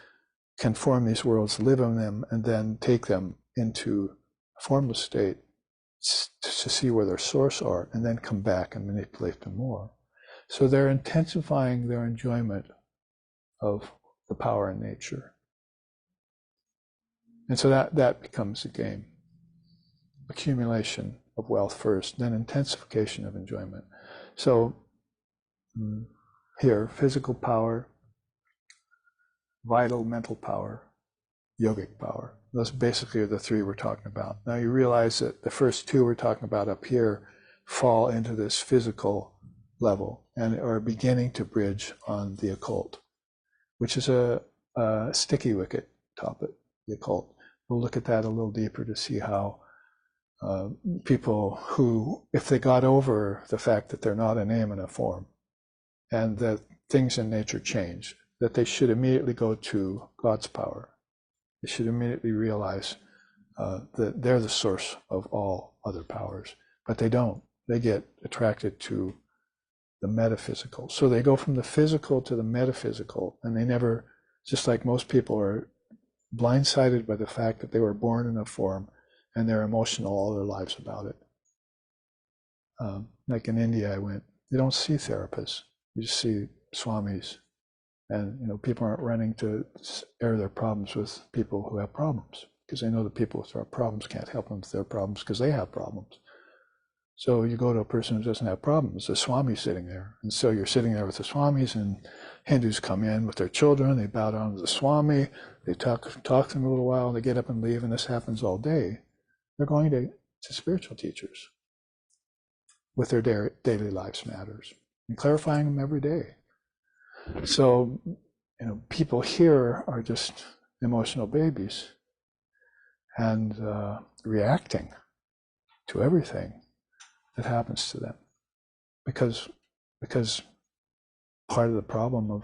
can form these worlds, live in them, and then take them into a formless state to see where their source are, and then come back and manipulate them more. So they're intensifying their enjoyment of the power in nature. And so that becomes the game. Accumulation of wealth first, then intensification of enjoyment. So here, physical power, vital mental power, yogic power. Those basically are the three we're talking about. Now you realize that the first two we're talking about up here fall into this physical level and are beginning to bridge on the occult, which is a sticky wicket topic, the occult. We'll look at that a little deeper to see how people who, if they got over the fact that they're not a name and a form, and that things in nature change, that they should immediately go to God's power. They should immediately realize that they're the source of all other powers, but they don't. They get attracted to the metaphysical. So they go from the physical to the metaphysical, and they never, just like most people are blindsided by the fact that they were born in a form, and they're emotional all their lives about it. Like in India I went, you don't see therapists, you just see swamis. And people aren't running to air their problems with people who have problems, because they know the people with their problems can't help them with their problems because they have problems. So you go to a person who doesn't have problems, a swami sitting there. And so you're sitting there with the swamis, and Hindus come in with their children, they bow down to the swami, they talk to them a little while, they get up and leave, and this happens all day. They're going to spiritual teachers with their daily lives matters and clarifying them every day. So, people here are just emotional babies and reacting to everything that happens to them, because part of the problem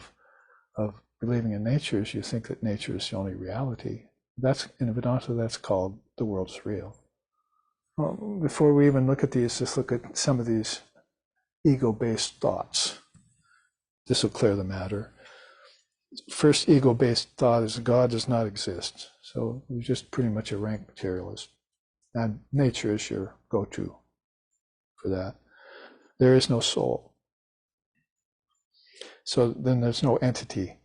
of believing in nature is you think that nature is the only reality. That's, in Vedanta, that's called the world's real. Well, before we even look at these, let's look at some of these ego-based thoughts. This will clear the matter. First ego-based thought is God does not exist. So you're just pretty much a rank materialist. And nature is your go-to for that. There is no soul. So then there's no entity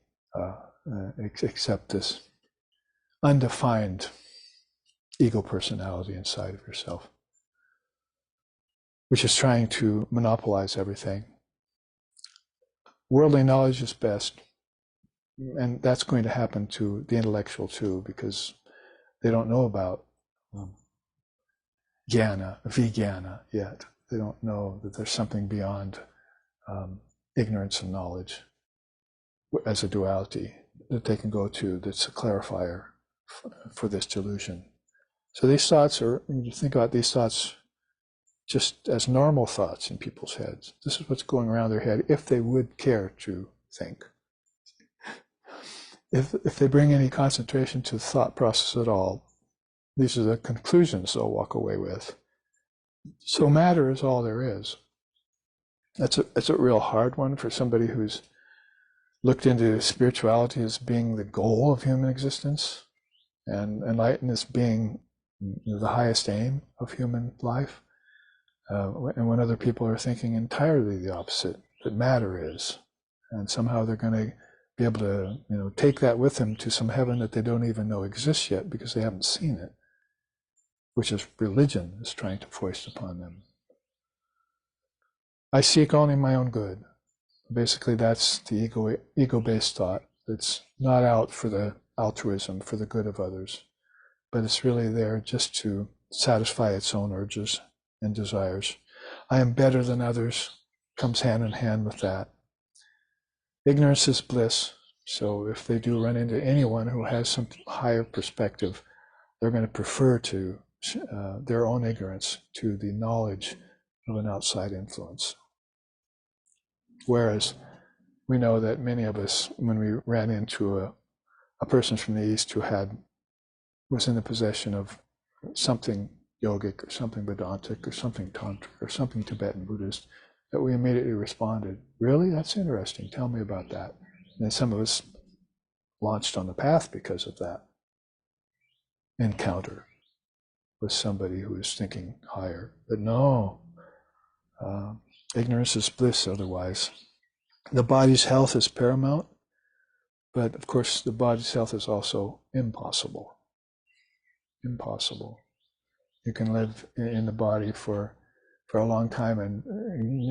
except this undefined ego personality inside of yourself, which is trying to monopolize everything. Worldly knowledge is best, and that's going to happen to the intellectual too, because they don't know about jnana, vijnana yet. They don't know that there's something beyond ignorance and knowledge as a duality that they can go to, that's a clarifier for this delusion. So these thoughts are, when you think about these thoughts just as normal thoughts in people's heads, this is what's going around their head if they would care to think. If they bring any concentration to the thought process at all, these are the conclusions they'll walk away with. So matter is all there is. That's a real hard one for somebody who's looked into spirituality as being the goal of human existence, and enlightenment being the highest aim of human life. And when other people are thinking entirely the opposite, that matter is, and somehow they're going to be able to, take that with them to some heaven that they don't even know exists yet because they haven't seen it, which is religion is trying to foist upon them. I seek only my own good. Basically, that's the ego-based thought. It's not out for the altruism, for the good of others, but it's really there just to satisfy its own urges and desires. I am better than others comes hand in hand with that. Ignorance is bliss. So if they do run into anyone who has some higher perspective, they're going to prefer to their own ignorance to the knowledge of an outside influence. Whereas we know that many of us, when we ran into a person from the East who was in the possession of something yogic or something Vedantic or something tantric or something Tibetan Buddhist, that we immediately responded, really? That's interesting. Tell me about that. And then some of us launched on the path because of that encounter with somebody who was thinking higher. But no, ignorance is bliss otherwise. The body's health is paramount, but of course the body's health is also impossible. Impossible. You can live in the body for a long time and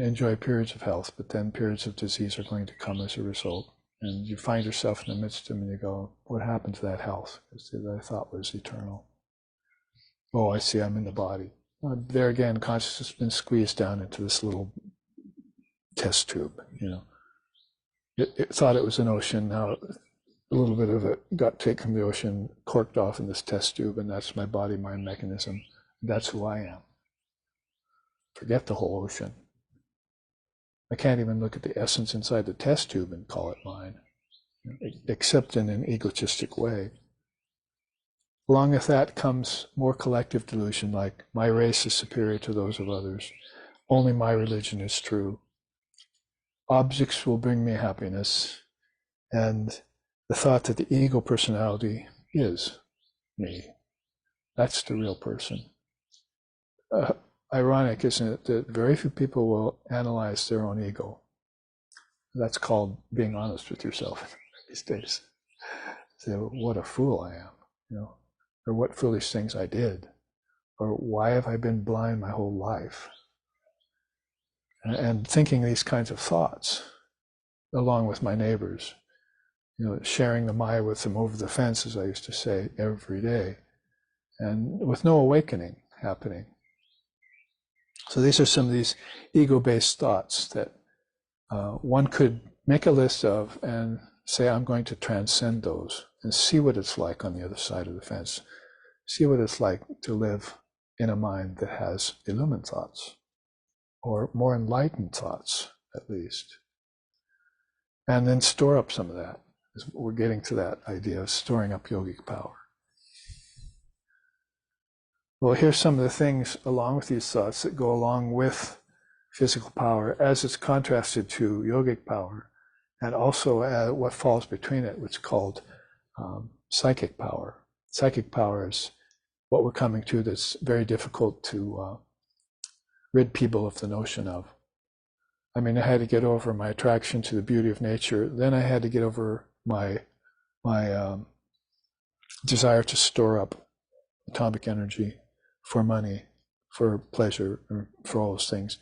enjoy periods of health, but then periods of disease are going to come as a result. And you find yourself in the midst of them and you go, what happened to that health? Because that I thought was eternal. Oh, I see, I'm in the body. There again, consciousness has been squeezed down into this little test tube, you know. It thought it was an ocean. Now a little bit of it got taken from the ocean, corked off in this test tube, and that's my body-mind mechanism. That's who I am. Forget the whole ocean. I can't even look at the essence inside the test tube and call it mine, except in an egotistic way. Along with that comes more collective delusion, like my race is superior to those of others. Only my religion is true. Objects will bring me happiness. And the thought that the ego personality is me. That's the real person. Ironic, isn't it, that very few people will analyze their own ego. That's called being honest with yourself these days. Say, what a fool I am, you know, or what foolish things I did, or why have I been blind my whole life? And thinking these kinds of thoughts, along with my neighbors, you know, sharing the Maya with them over the fence, as I used to say, every day, and with no awakening happening. So these are some of these ego-based thoughts that one could make a list of and say, I'm going to transcend those and see what it's like on the other side of the fence. See what it's like to live in a mind that has illumined thoughts, or more enlightened thoughts, at least. And then store up some of that. We're getting to that idea of storing up yogic power. Well, here's some of the things along with these thoughts that go along with physical power as it's contrasted to yogic power, and also what falls between it, what's called psychic power. Psychic power is what we're coming to that's very difficult to rid people of the notion of. I mean, I had to get over my attraction to the beauty of nature. Then I had to get over my desire to store up atomic energy for money, for pleasure, or for all those things,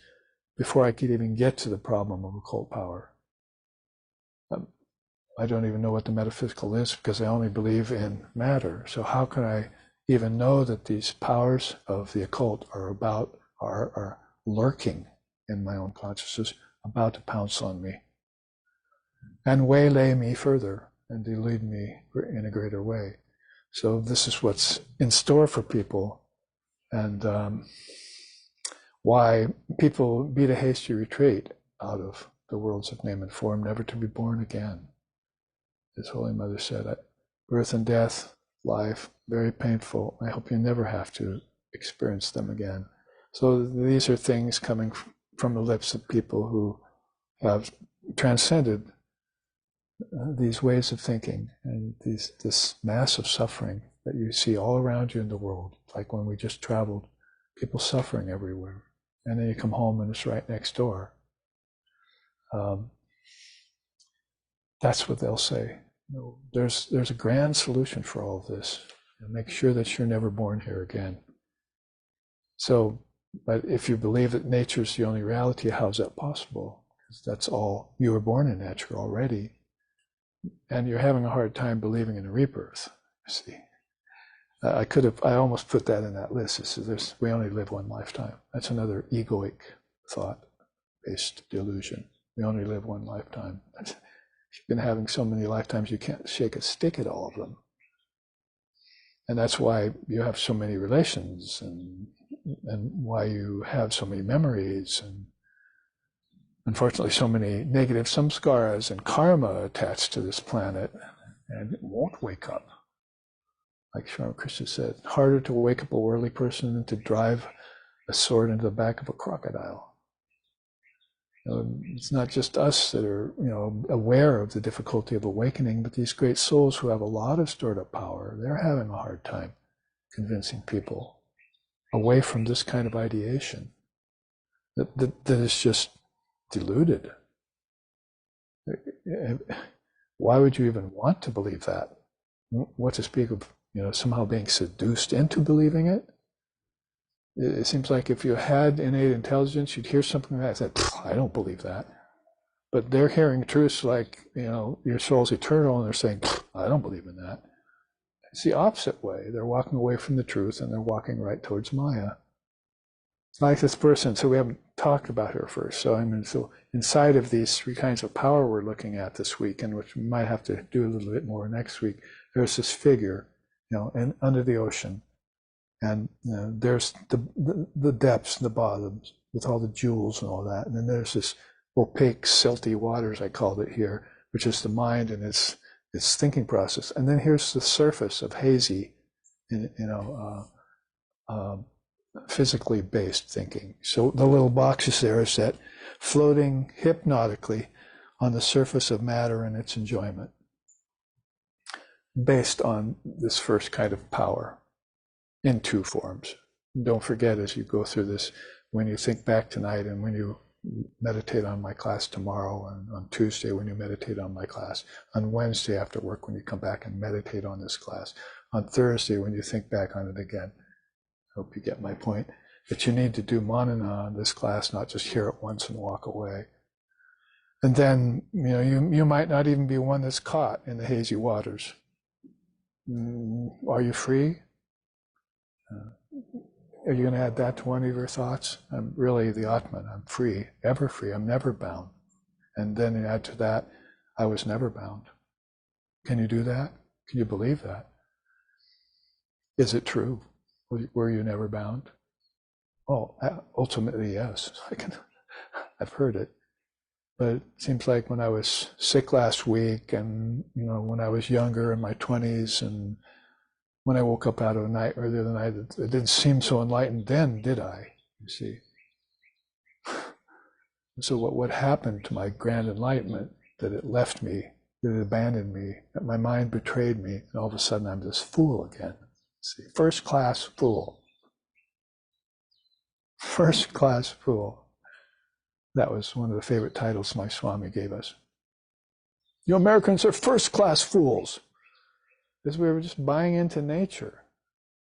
before I could even get to the problem of occult power. I don't even know what the metaphysical is because I only believe in matter. So how can I even know that these powers of the occult are lurking in my own consciousness, about to pounce on me and waylay me further and delude me in a greater way? So this is what's in store for people, and why people beat a hasty retreat out of the worlds of name and form, never to be born again. As Holy Mother said, birth and death, life, very painful. I hope you never have to experience them again. So these are things coming from the lips of people who have transcended these ways of thinking and this mass of suffering that you see all around you in the world. Like when we just traveled, people suffering everywhere. And then you come home and it's right next door. That's what they'll say. There's a grand solution for all of this. And make sure that you're never born here again. So, but if you believe that nature is the only reality, how is that possible? Because that's all, you were born in nature already. And you're having a hard time believing in a rebirth, you see. I almost put that in that list. It says we only live one lifetime. That's another egoic thought-based delusion. We only live one lifetime. You've been having so many lifetimes, you can't shake a stick at all of them. And that's why you have so many relations and why you have so many memories unfortunately so many negative samskaras and karma attached to this planet, and it won't wake up. Like Swami Krishna said, harder to wake up a worldly person than to drive a sword into the back of a crocodile. It's not just us that are, aware of the difficulty of awakening, but these great souls who have a lot of stored up power, they're having a hard time convincing people away from this kind of ideation that is just deluded. Why would you even want to believe that? What to speak of, somehow being seduced into believing it? It seems like if you had innate intelligence, you'd hear something like that and say, I don't believe that. But they're hearing truths like, your soul's eternal, and they're saying, I don't believe in that. It's the opposite way. They're walking away from the truth, and they're walking right towards Maya. Like this person, so we haven't talked about her first. So inside of these three kinds of power we're looking at this week, and which we might have to do a little bit more next week, there's this figure, and under the ocean. And there's the depths and the bottoms with all the jewels and all that. And then there's this opaque, silty waters, I called it here, which is the mind and its thinking process. And then here's the surface of hazy, physically based thinking. So the little boxes there is that floating hypnotically on the surface of matter and its enjoyment, based on this first kind of power. In two forms. Don't forget, as you go through this, when you think back tonight and when you meditate on my class tomorrow, and on Tuesday when you meditate on my class, on Wednesday after work when you come back and meditate on this class, on Thursday when you think back on it again. I hope you get my point. That you need to do manana on this class, not just hear it once and walk away. And then, you might not even be one that's caught in the hazy waters. Are you free? Are you going to add that to one of your thoughts? I'm really the Atman. I'm free, ever free. I'm never bound. And then you add to that, I was never bound. Can you do that? Can you believe that? Is it true? Were you never bound? Oh, ultimately, yes. I've heard it. But it seems like when I was sick last week, and when I was younger in my 20s, and when I woke up out of the night or the other night, it didn't seem so enlightened then, did I? You see. So what happened to my grand enlightenment, that it left me, that it abandoned me, that my mind betrayed me, and all of a sudden I'm this fool again. See, first class fool. First class fool. That was one of the favorite titles my Swami gave us. You Americans are first class fools. Because we were just buying into nature.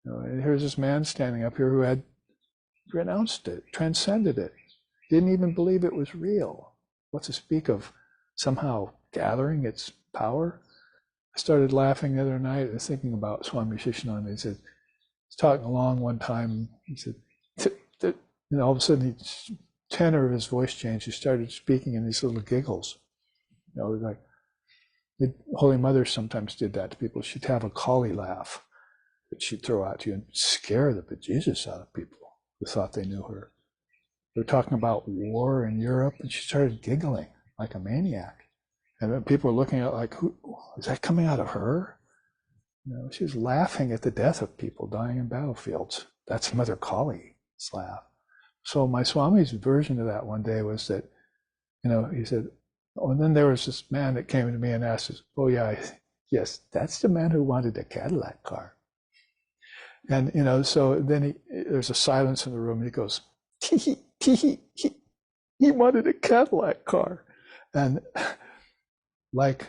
And here's this man standing up here who had renounced it, transcended it, didn't even believe it was real. What to speak of somehow gathering its power? I started laughing the other night and thinking about Swami Vivekananda. He said, he's talking along one time, he said, all of a sudden, the tenor of his voice changed. He started speaking in these little giggles. Like, the Holy Mother sometimes did that to people. She'd have a collie laugh that she'd throw out to you and scare the bejesus out of people who thought they knew her. They were talking about war in Europe, and she started giggling like a maniac. And people were looking at like, who is that coming out of her? She was laughing at the death of people dying in battlefields. That's Mother Kali's laugh. So my Swami's version of that one day was that, he said, oh, and then there was this man that came to me and asked us, oh yeah, yes, that's the man who wanted a Cadillac car. And, so then there's a silence in the room, and he goes, he wanted a Cadillac car. And like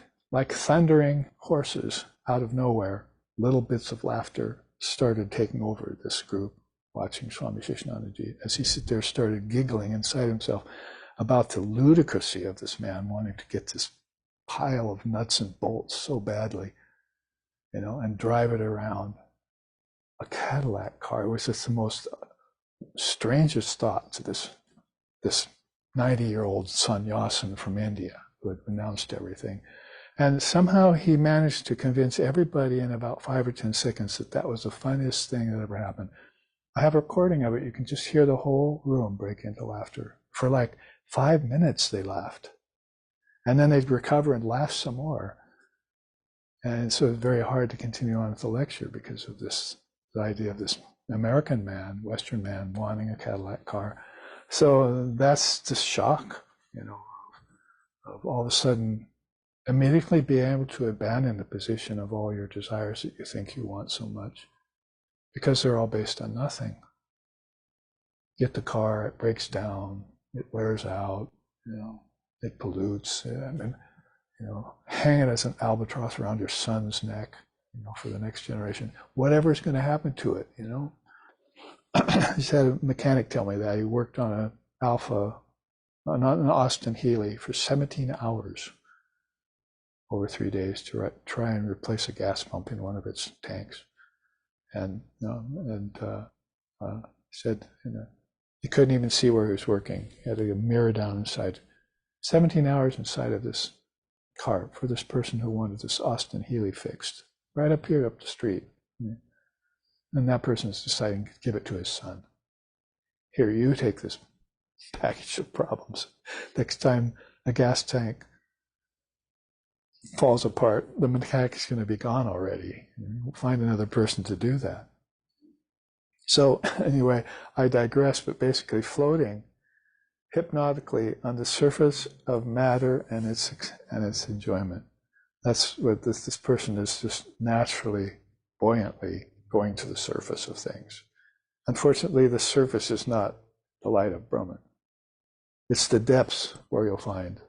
thundering horses out of nowhere, little bits of laughter started taking over this group, watching Swami Vivekananda as he sit there, started giggling inside himself about the ludicrousy of this man wanting to get this pile of nuts and bolts so badly, and drive it around. A Cadillac car. It was just the most strangest thought to this 90-year-old sannyasin from India who had renounced everything. And somehow he managed to convince everybody in about 5 or 10 seconds that that was the funniest thing that ever happened. I have a recording of it. You can just hear the whole room break into laughter for like 5 minutes they laughed. And then they'd recover and laugh some more. And so it's very hard to continue on with the lecture because of this, the idea of this American man, Western man, wanting a Cadillac car. So that's the shock, of all of a sudden immediately being able to abandon the position of all your desires that you think you want so much, because they're all based on nothing. Get the car, it breaks down, it wears out, it pollutes. Hang it as an albatross around your son's neck, for the next generation. Whatever's going to happen to it, I just had a mechanic tell me that he worked on an Austin Healey for 17 hours over 3 days to try and replace a gas pump in one of its tanks. And said, he couldn't even see where he was working. He had a mirror down inside. 17 hours inside of this car for this person who wanted this Austin Healey fixed, right up here, up the street. And that person is deciding to give it to his son. Here, you take this package of problems. Next time a gas tank falls apart, the mechanic is going to be gone already. We'll find another person to do that. So anyway, I digress, but basically floating hypnotically on the surface of matter and its enjoyment. That's what this person is, just naturally, buoyantly going to the surface of things. Unfortunately, the surface is not the light of Brahman. It's the depths where you'll find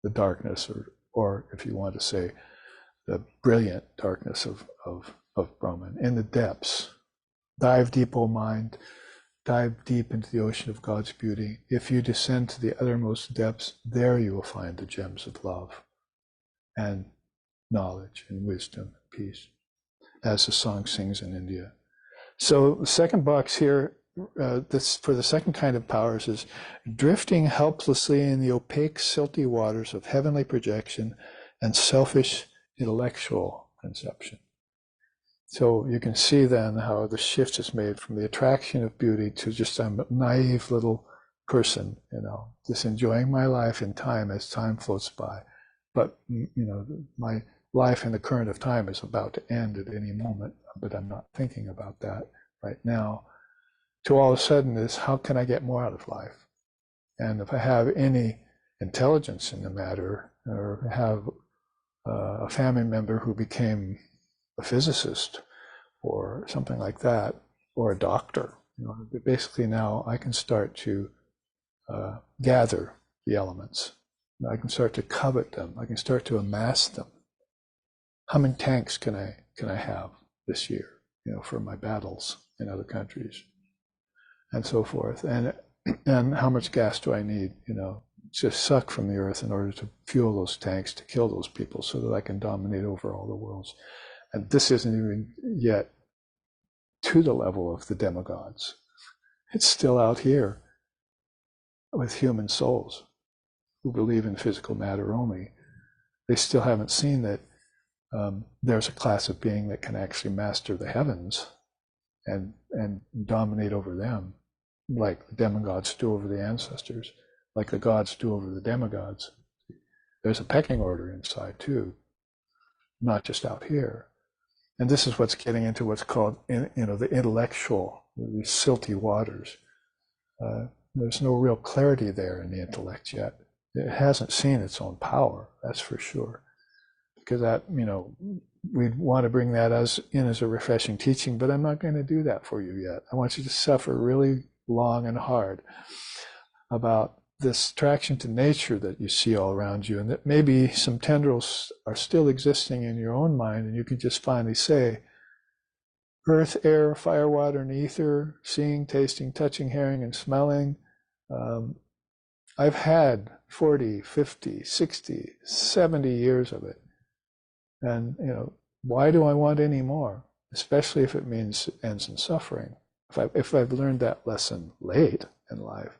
the darkness, or if you want to say, the brilliant darkness of Brahman. In the depths, dive deep, O mind, dive deep into the ocean of God's beauty. If you descend to the uttermost depths, there you will find the gems of love and knowledge and wisdom and peace, as the song sings in India. So the second box here, this for the second kind of powers, is drifting helplessly in the opaque, silty waters of heavenly projection and selfish intellectual conception. So you can see then how the shift is made from the attraction of beauty to just a naive little person, just enjoying my life in time as time floats by. But, my life in the current of time is about to end at any moment, but I'm not thinking about that right now. To all of a sudden is, how can I get more out of life? And if I have any intelligence in the matter, or have a family member who became a physicist or something like that, or a doctor, basically now I can start to gather the elements. I can start to covet them. I can start to amass them. How many tanks can I have this year, for my battles in other countries, and so forth? And how much gas do I need, to suck from the earth in order to fuel those tanks, to kill those people, so that I can dominate over all the worlds? And this isn't even yet to the level of the demigods. It's still out here with human souls who believe in physical matter only. They still haven't seen that there's a class of being that can actually master the heavens and dominate over them, like the demigods do over the ancestors, like the gods do over the demigods. There's a pecking order inside too, not just out here. And this is what's getting into what's called, the intellectual, these silty waters. There's no real clarity there in the intellect yet. It hasn't seen its own power, that's for sure. Because that, we'd want to bring that as a refreshing teaching, but I'm not going to do that for you yet. I want you to suffer really long and hard about this attraction to nature that you see all around you, and that maybe some tendrils are still existing in your own mind, and you can just finally say, earth, air, fire, water, and ether, seeing, tasting, touching, hearing, and smelling. I've had 40, 50, 60, 70 years of it. And, why do I want any more? Especially if it means it ends in suffering. If I've learned that lesson late in life,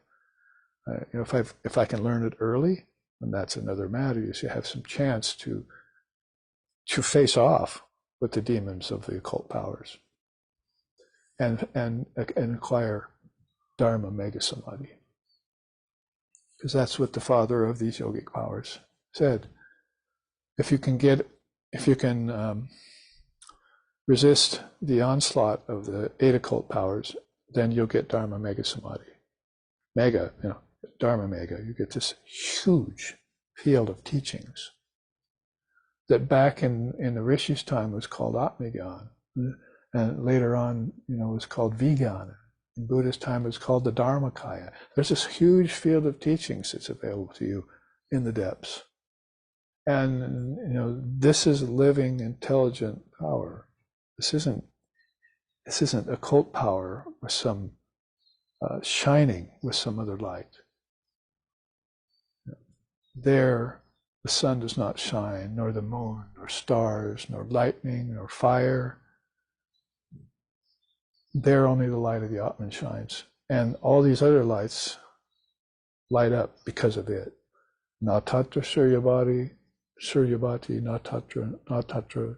if I can learn it early, then that's another matter. You have some chance to face off with the demons of the occult powers and acquire Dharma Mega Samadhi. because that's what the father of these yogic powers said. If you can resist the onslaught of the 8 occult powers, then you'll get Dharma Mega Samadhi. Mega, Dharma Mega. You get this huge field of teachings that back in the Rishi's time was called Atmagyan, and later on, was called Vijnana. In Buddha's time, it was called the Dharmakaya. There's this huge field of teachings that's available to you in the depths. And, this is living, intelligent power. This isn't occult power with some shining with some other light. There, the sun does not shine, nor the moon, nor stars, nor lightning, nor fire. There only the light of the Atman shines. And all these other lights light up because of it. Na tatra suryabhati, na tatra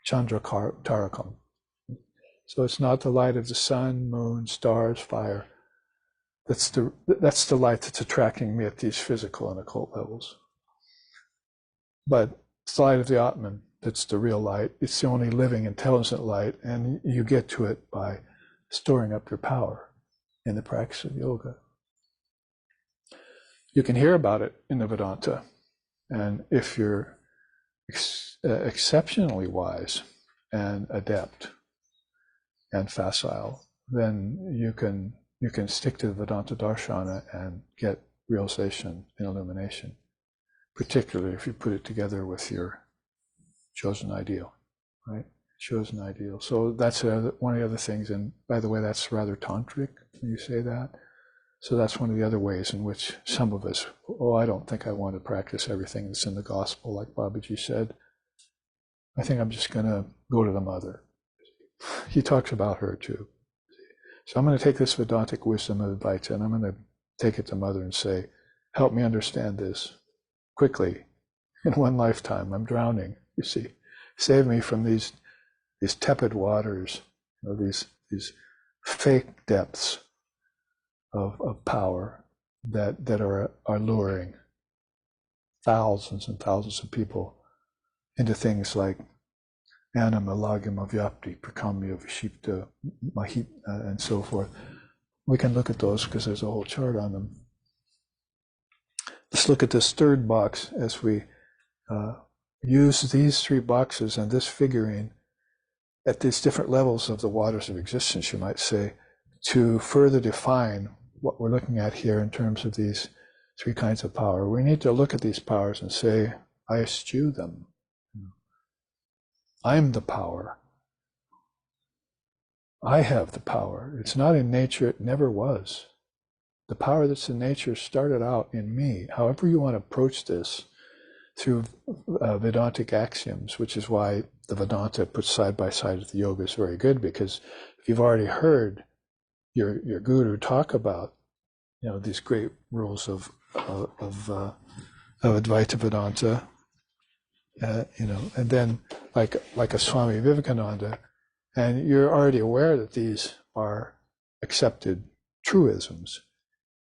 chandra tarakam. So it's not the light of the sun, moon, stars, fire. That's the light that's attracting me at these physical and occult levels. But it's the light of the Atman that's the real light. It's the only living, intelligent light, and you get to it by storing up your power in the practice of yoga. You can hear about it in the Vedanta, and if you're exceptionally wise and adept and facile, then you can stick to the Vedanta Darshana and get realization and illumination, particularly if you put it together with your chosen ideal, right? Chosen ideal. So that's one of the other things, and by the way, that's rather tantric when you say that. So that's one of the other ways in which some of us, I don't think I want to practice everything that's in the gospel, like Babaji said. I think I'm just going to go to the mother. He talks about her too. So I'm going to take this Vedantic wisdom of Advaita, and I'm going to take it to mother and say, help me understand this quickly in one lifetime. I'm drowning, you see. Save me from these tepid waters, these fake depths of power that are luring thousands and thousands of people into things like anima, lagima, vyapti, prakamya, vishipta, mahit, and so forth. We can look at those because there's a whole chart on them. Let's look at this third box as we use these 3 boxes and this figurine at these different levels of the waters of existence, you might say, to further define what we're looking at here in terms of these 3 kinds of power. We need to look at these powers and say, I eschew them. I'm the power. I have the power. It's not in nature, it never was. The power that's in nature started out in me. However you want to approach this through Vedantic axioms, which is why the Vedanta put side by side with the yoga is very good, because if you've already heard your guru talk about these great rules of Advaita Vedanta, and then like a Swami Vivekananda, and you're already aware that these are accepted truisms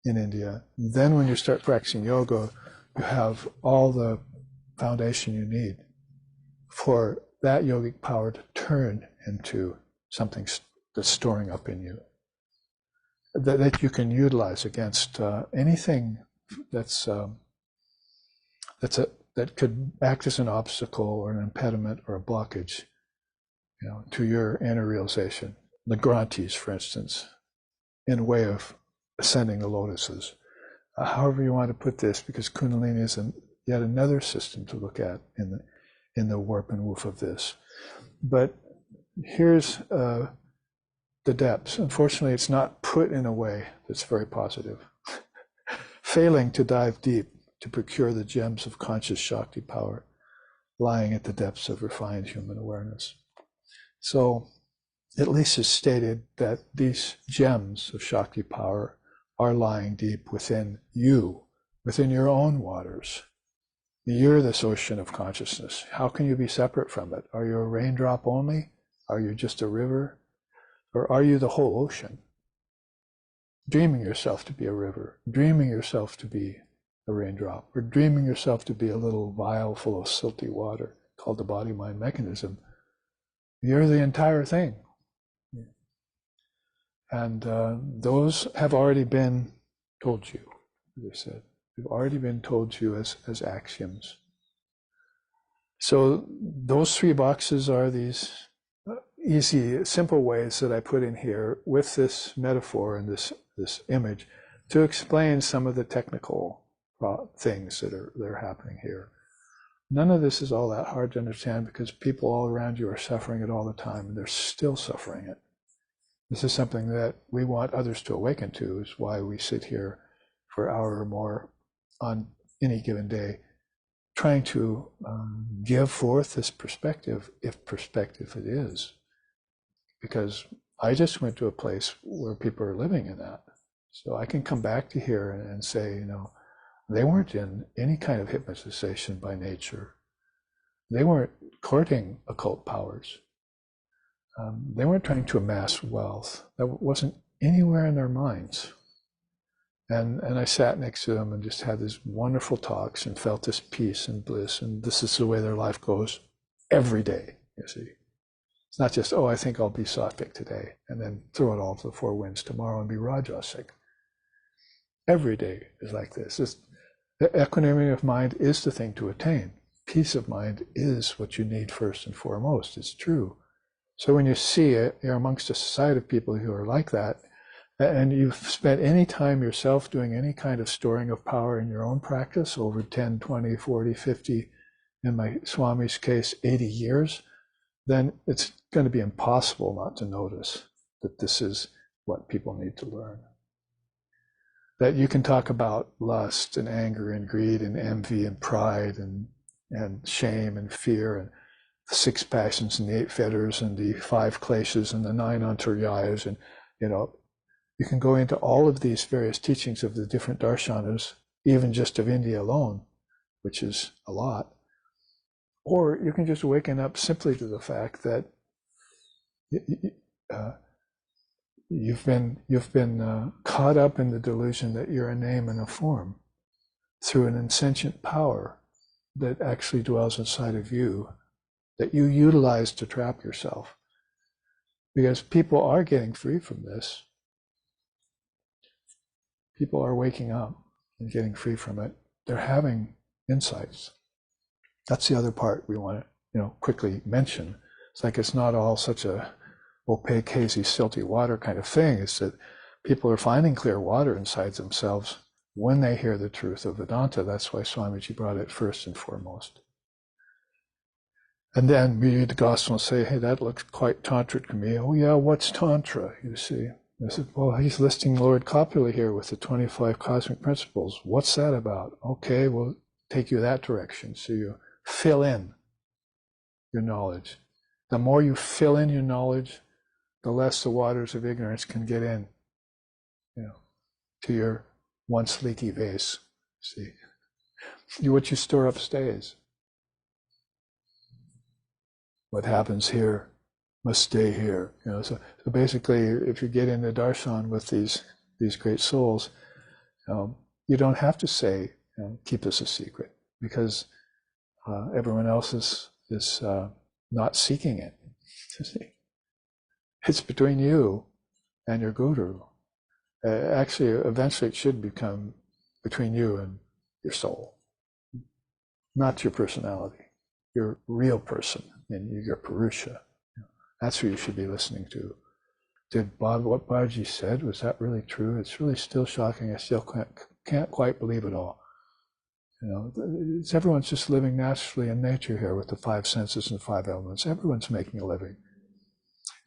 in India. Then when you start practicing yoga, you have all the foundation you need for that yogic power to turn into something that's storing up in you, that you can utilize against anything that could act as an obstacle or an impediment or a blockage, to your inner realization. The grantis, for instance, in a way of ascending the lotuses. However you want to put this, because Kundalini is yet another system to look at in the warp and woof of this. But here's the depths. Unfortunately, it's not put in a way that's very positive. Failing to dive deep to procure the gems of conscious Shakti power lying at the depths of refined human awareness. So at least it's stated that these gems of Shakti power are lying deep within you, within your own waters. You're this ocean of consciousness. How can you be separate from it? Are you a raindrop only? Are you just a river? Or are you the whole ocean? dreaming yourself to be a river, dreaming yourself to be a raindrop, or dreaming yourself to be a little vial full of silty water called the body-mind mechanism. You're the entire thing. And those have already been told you, as I said. They've already been told to you as axioms. So those three boxes are these easy, simple ways that I put in here with this metaphor and this image to explain some of the technical things that are happening here. None of this is all that hard to understand because people all around you are suffering it all the time, and they're still suffering it. This is something that we want others to awaken to, is why we sit here for an hour or more on any given day, trying to give forth this perspective, if perspective it is. Because I just went to a place where people are living in that. So I can come back to here and say, you know, they weren't in any kind of hypnotization by nature. They weren't courting occult powers. They weren't trying to amass wealth. That wasn't anywhere in their minds. And I sat next to them and just had these wonderful talks and felt this peace and bliss. And this is the way their life goes every day, you see. It's not just, oh, I think I'll be sattvic today, and then throw it all to the four winds tomorrow and be rajasic. Every day is like this. The equanimity of mind is the thing to attain. Peace of mind is what you need first and foremost. It's true. So when you see it, you're amongst a society of people who are like that, and you've spent any time yourself doing any kind of storing of power in your own practice over 10, 20, 40, 50, in my Swami's case, 80 years, then it's going to be impossible not to notice that this is what people need to learn. That you can talk about lust and anger and greed and envy and pride and shame and fear and the 6 passions and the 8 fetters and the 5 kleshas and the 9 antaryayas, and you know, you can go into all of these various teachings of the different darshanas, even just of India alone, which is a lot. Or you can just waken up simply to the fact that you've been caught up in the delusion that you're a name and a form through an insentient power that actually dwells inside of you, that you utilize to trap yourself. Because people are getting free from this. People are waking up and getting free from it. They're having insights. That's the other part we want to, quickly mention. It's like it's not all such a opaque, hazy, silty water kind of thing. It's that people are finding clear water inside themselves when they hear the truth of Vedanta. That's why Swamiji brought it first and foremost. And then we read the gospel and say, hey, that looks quite tantric to me. Oh yeah, what's tantra, you see? I said, well, he's listing Lord Copula here with the 25 cosmic principles. What's that about? Okay, we'll take you that direction. So you fill in your knowledge. The more you fill in your knowledge, the less the waters of ignorance can get in, to your once leaky vase. See, what you store up stays. What happens here must stay here. So basically, if you get into darshan with these great souls, you don't have to say, keep this a secret, because everyone else is not seeking it. It's between you and your guru. Actually, eventually it should become between you and your soul, not your personality, your real person and your Purusha. That's who you should be listening to. What Babaji said, was that really true? It's really still shocking. I still can't quite believe it all. Everyone's just living naturally in nature here with the 5 senses and 5 elements. Everyone's making a living.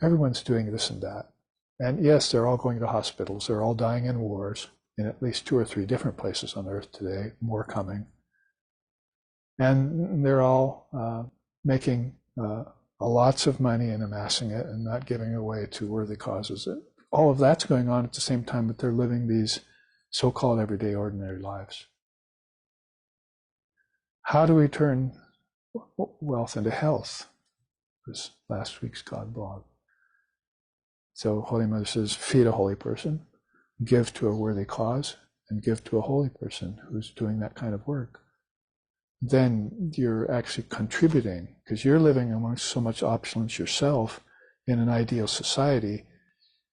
Everyone's doing this and that. And yes, they're all going to hospitals. They're all dying in wars in at least 2 or 3 different places on earth today, more coming. And they're all making lots of money and amassing it and not giving away to worthy causes. All of that's going on at the same time, but they're living these so-called everyday ordinary lives. How do we turn wealth into health? Was last week's God blog. So Holy Mother says, feed a holy person, give to a worthy cause and give to a holy person who's doing that kind of work, then you're actually contributing, because you're living amongst so much opulence yourself in an ideal society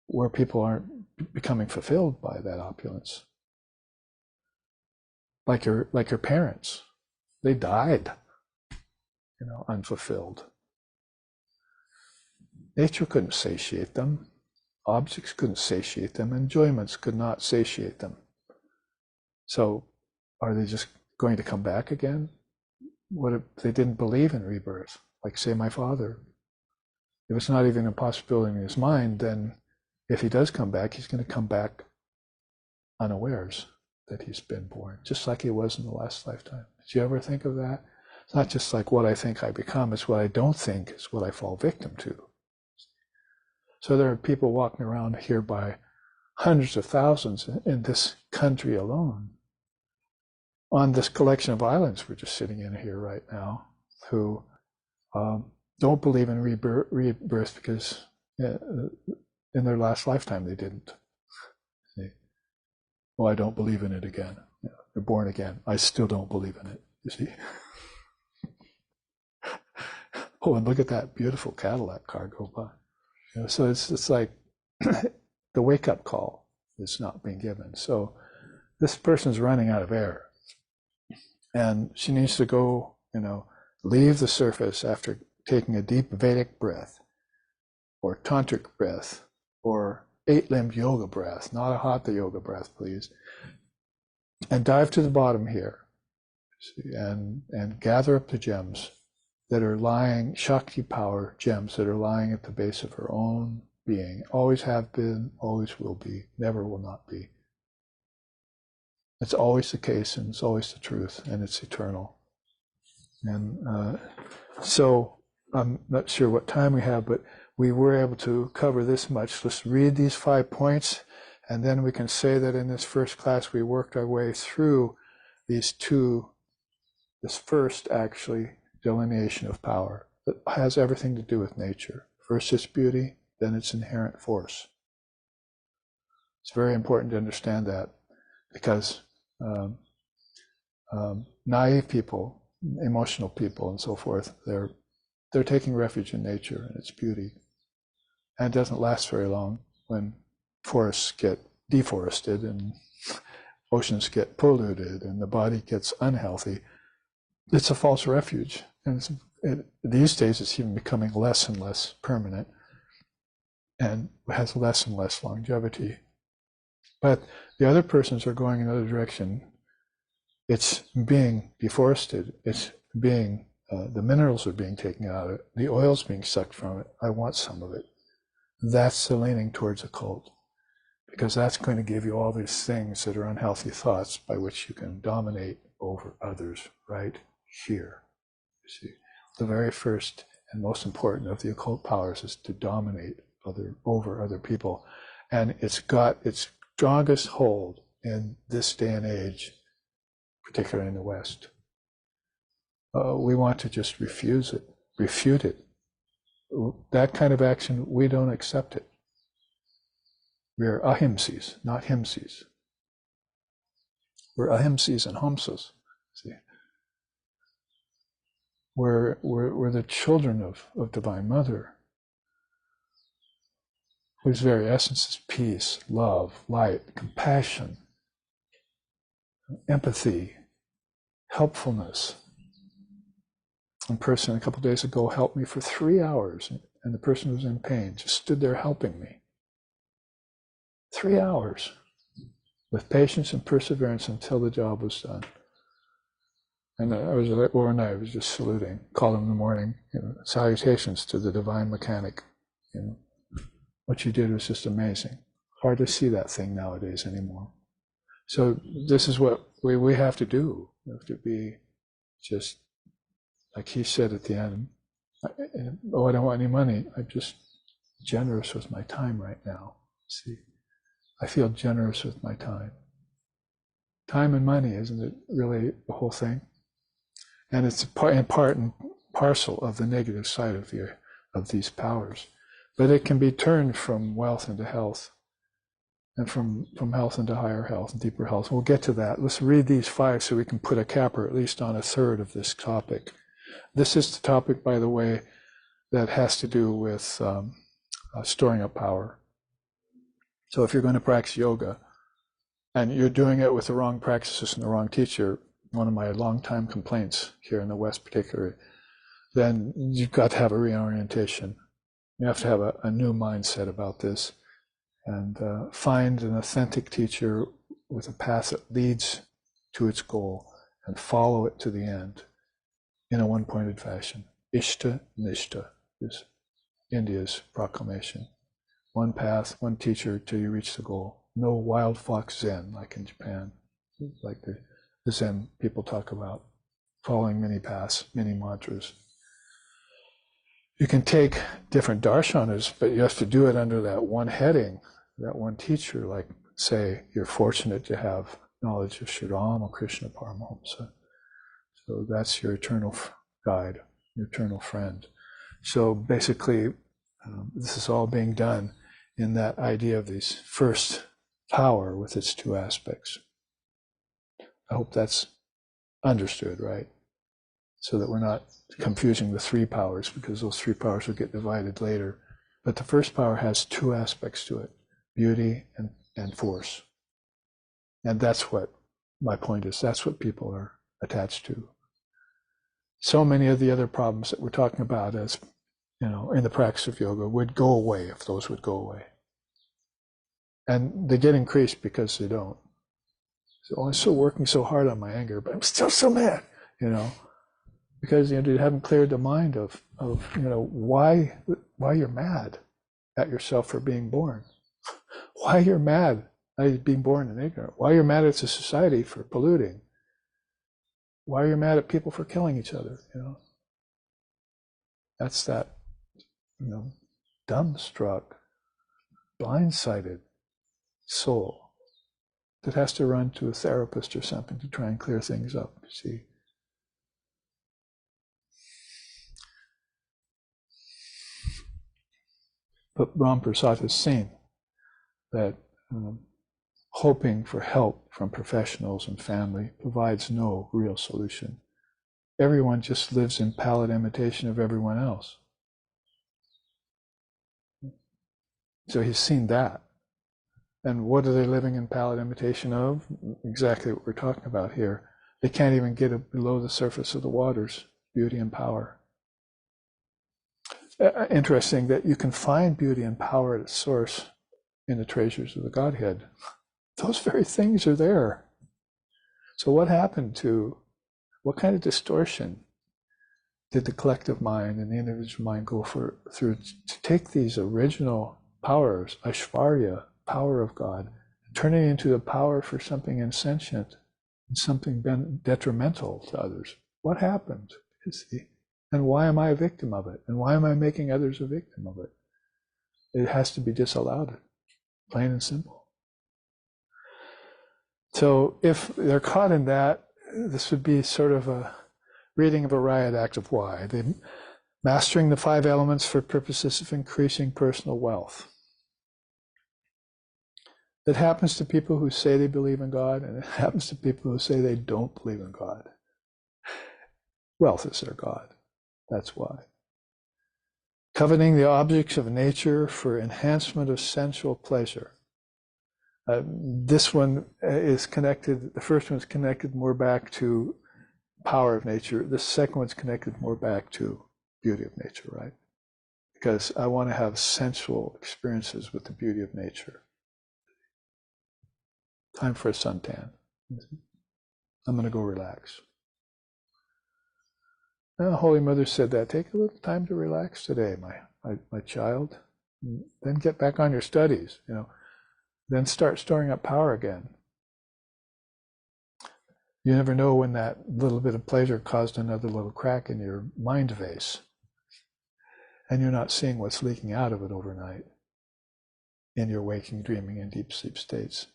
where people aren't becoming fulfilled by that opulence. Like your parents, they died, unfulfilled. Nature couldn't satiate them. Objects couldn't satiate them. Enjoyments could not satiate them. So are they just going to come back again? What if they didn't believe in rebirth? Like, say, my father. If it's not even a possibility in his mind, then if he does come back, he's going to come back unawares that he's been born, just like he was in the last lifetime. Did you ever think of that? It's not just like what I think I become, it's what I don't think is what I fall victim to. So there are people walking around here by hundreds of thousands in this country alone, on this collection of islands we're just sitting in here right now, who don't believe in rebirth because in their last lifetime they didn't. Well, I don't believe in it again. They're born again. I still don't believe in it, you see. Oh, and look at that beautiful Cadillac car go by. So it's like the wake-up call is not being given. So this person's running out of air, and she needs to go, leave the surface after taking a deep Vedic breath, or tantric breath, or 8-limbed yoga breath, not a hatha yoga breath, please, and dive to the bottom here, and gather up the gems that are lying, Shakti power gems that are lying at the base of her own being, always have been, always will be, never will not be. It's always the case, and it's always the truth, and it's eternal. And so I'm not sure what time we have, but we were able to cover this much. Let's read these 5 points, and then we can say that in this first class we worked our way through this first, actually, delineation of power that has everything to do with nature. First its beauty, then its inherent force. It's very important to understand that, because naive people, emotional people and so forth, they're taking refuge in nature and its beauty. And it doesn't last very long when forests get deforested and oceans get polluted and the body gets unhealthy. It's a false refuge. And these days it's even becoming less and less permanent and has less and less longevity. But the other persons are going in another direction. It's being deforested. It's being, the minerals are being taken out of it. The oil's being sucked from it. I want some of it. That's the leaning towards occult, because that's going to give you all these things that are unhealthy thoughts by which you can dominate over others right here. You see, the very first and most important of the occult powers is to dominate over other people. And it's got its strongest hold in this day and age, particularly in the West. We want to just refute it. That kind of action, we don't accept it. We're ahimsis, not himsis. We're ahimsis and hamsas. See, we're the children of Divine Mother, whose very essence is peace, love, light, compassion, empathy, helpfulness. One person a couple of days ago helped me for 3 hours, and the person was in pain, just stood there helping me. 3 hours with patience and perseverance until the job was done. And I was overnight, I was just saluting, called him in the morning, salutations to the divine mechanic. What you did was just amazing. Hard to see that thing nowadays anymore. So this is what we have to do. We have to be just, like he said at the end, I don't want any money. I'm just generous with my time right now. See, I feel generous with my time. Time and money, isn't it really the whole thing? And it's part and parcel of the negative side of these powers. But it can be turned from wealth into health. and from health into higher health and deeper health. We'll get to that. Let's read these 5 so we can put a capper at least on a third of this topic. This is the topic, by the way, that has to do with storing up power. So if you're going to practice yoga and you're doing it with the wrong practices and the wrong teacher, one of my longtime complaints here in the West particularly, then you've got to have a reorientation. You have to have a new mindset about this, and find an authentic teacher with a path that leads to its goal and follow it to the end in a one-pointed fashion. Ishta Nishta is India's proclamation. One path, one teacher till you reach the goal. No wild fox Zen like in Japan, like the Zen people talk about, following many paths, many mantras. You can take different darshanas, but you have to do it under that one heading, that one teacher. Like, say, you're fortunate to have knowledge of Sri Rama Krishna Paramahamsa. So that's your eternal guide, your eternal friend. So basically, this is all being done in that idea of these first power with its 2 aspects. I hope that's understood, right? So that we're not confusing the 3 powers, because those 3 powers will get divided later. But the first power has 2 aspects to it, beauty and force. And that's what my point is. That's what people are attached to. So many of the other problems that we're talking about as, in the practice of yoga would go away if those would go away. And they get increased because they don't. So I'm still working so hard on my anger, but I'm still so mad, because you haven't cleared the mind of why you're mad at yourself for being born, why you're mad at being born in ignorance, why you're mad at the society for polluting, why you're mad at people for killing each other. That's that dumbstruck, blindsided soul that has to run to a therapist or something to try and clear things up. See. But Ram Prasad has seen that hoping for help from professionals and family provides no real solution. Everyone just lives in pallid imitation of everyone else. So he's seen that. And what are they living in pallid imitation of? Exactly what we're talking about here. They can't even get below the surface of the waters, beauty and power. Interesting that you can find beauty and power at its source in the treasures of the Godhead. Those very things are there. So what what kind of distortion did the collective mind and the individual mind go through to take these original powers, Aishvarya, power of God, and turn it into the power for something insentient and something detrimental to others? What happened? And why am I a victim of it? And why am I making others a victim of it? It has to be disallowed, plain and simple. So if they're caught in that, this would be sort of a reading of a riot act of why. They're mastering the 5 elements for purposes of increasing personal wealth. It happens to people who say they believe in God, and it happens to people who say they don't believe in God. Wealth is their God. That's why. Coveting the objects of nature for enhancement of sensual pleasure. This one is connected, the first one's connected more back to power of nature. The second one's connected more back to beauty of nature, right? Because I want to have sensual experiences with the beauty of nature. Time for a suntan. I'm going to go relax. And the Holy Mother said that, take a little time to relax today, my child. Then get back on your studies, Then start storing up power again. You never know when that little bit of pleasure caused another little crack in your mind vase, and you're not seeing what's leaking out of it overnight in your waking, dreaming, and deep sleep states.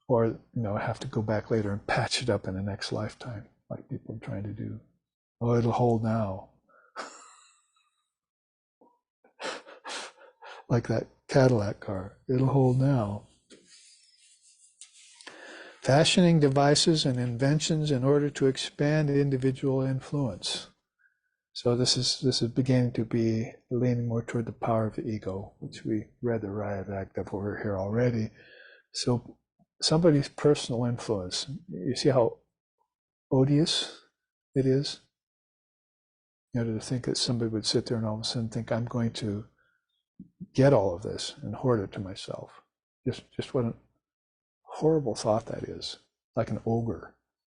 Or, have to go back later and patch it up in the next lifetime, like people are trying to do. Oh, it'll hold now. Like that Cadillac car. It'll hold now. fashioning devices and inventions in order to expand individual influence. So this is beginning to be leaning more toward the power of the ego, which we read the riot act of over here already. So somebody's personal influence, you see how odious it is? You know, to think that somebody would sit there and all of a sudden think, I'm going to get all of this and hoard it to myself. Just what a horrible thought that is, like an ogre.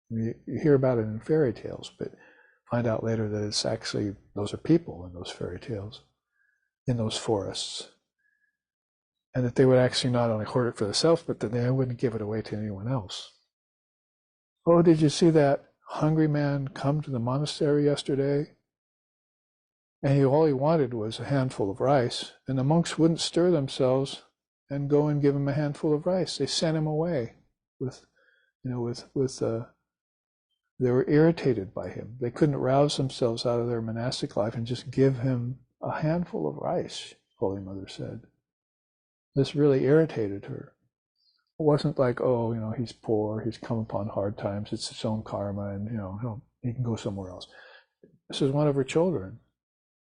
You hear about it in fairy tales, but find out later that it's actually, those are people in those fairy tales, in those forests. And that they would actually not only hoard it for themselves, but that they wouldn't give it away to anyone else. Oh, did you see that hungry man come to the monastery yesterday? And all he wanted was a handful of rice, and the monks wouldn't stir themselves and go and give him a handful of rice. They sent him away with they were irritated by him. They couldn't rouse themselves out of their monastic life and just give him a handful of rice, Holy Mother said. This really irritated her. It wasn't like, oh, he's poor, he's come upon hard times, it's his own karma, and, he can go somewhere else. This is one of her children.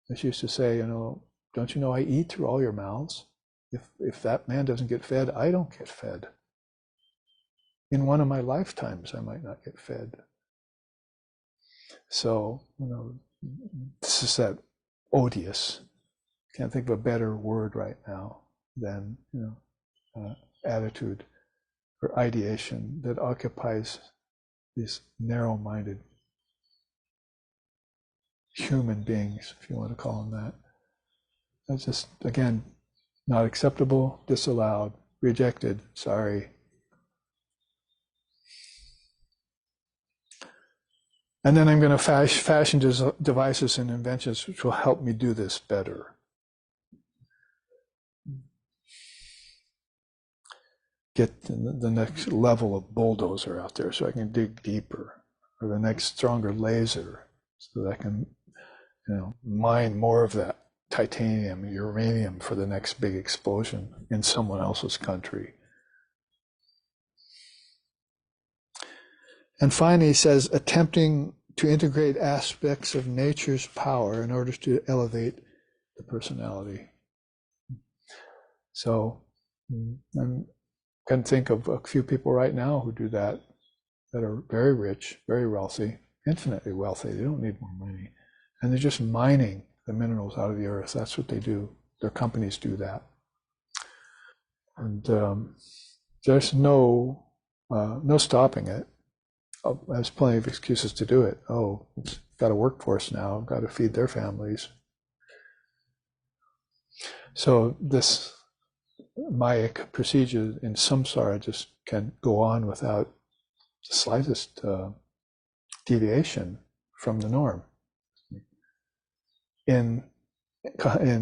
And she used to say, don't you know I eat through all your mouths? If that man doesn't get fed, I don't get fed. In one of my lifetimes, I might not get fed. So, this is that odious. Can't think of a better word right now than, attitude or ideation that occupies these narrow-minded human beings, if you want to call them that. That's just, again, not acceptable, disallowed, rejected, sorry. And then I'm going to fashion devices and inventions which will help me do this better. Get the next level of bulldozer out there so I can dig deeper, or the next stronger laser so that I can, mine more of that titanium, uranium for the next big explosion in someone else's country. And finally, he says, attempting to integrate aspects of nature's power in order to elevate the personality. So I can think of a few people right now who do that are very rich, very wealthy, infinitely wealthy. They don't need more money. And they're just mining the minerals out of the earth. That's what they do. Their companies do that. And there's no stopping it. There's plenty of excuses to do it. Oh, it's got a workforce now, got to feed their families. So this Mayic procedure in samsara just can go on without the slightest deviation from the norm. In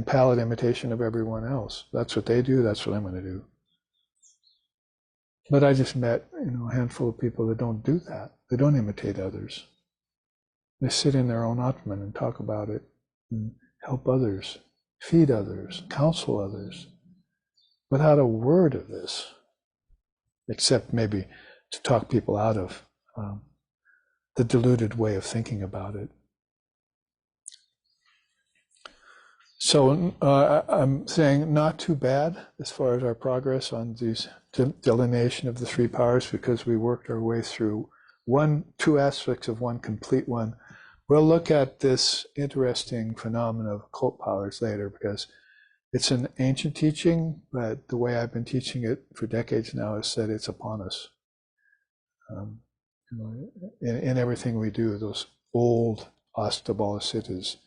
pallid imitation of everyone else. That's what they do, that's what I'm going to do. But I just met, a handful of people that don't do that. They don't imitate others. They sit in their own Atman and talk about it and help others, feed others, counsel others, without a word of this, except maybe to talk people out of the deluded way of thinking about it. So I'm saying not too bad as far as our progress on these delineation of the three powers, because we worked our way through two aspects of one complete one. We'll look at this interesting phenomenon of occult powers later, because it's an ancient teaching, but the way I've been teaching it for decades now is that it's upon us. In everything we do, those old Astabhalasiddhas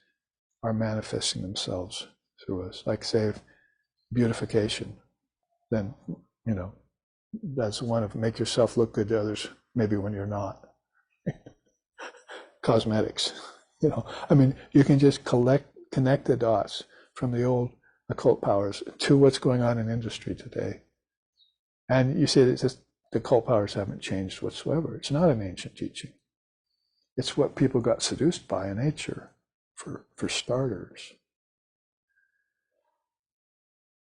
are manifesting themselves through us. Like, say, beautification, then, that's one of make yourself look good to others, maybe when you're not. Cosmetics, you can just connect the dots from the old occult powers to what's going on in industry today. And you see that just the occult powers haven't changed whatsoever. It's not an ancient teaching. It's what people got seduced by in nature, for starters.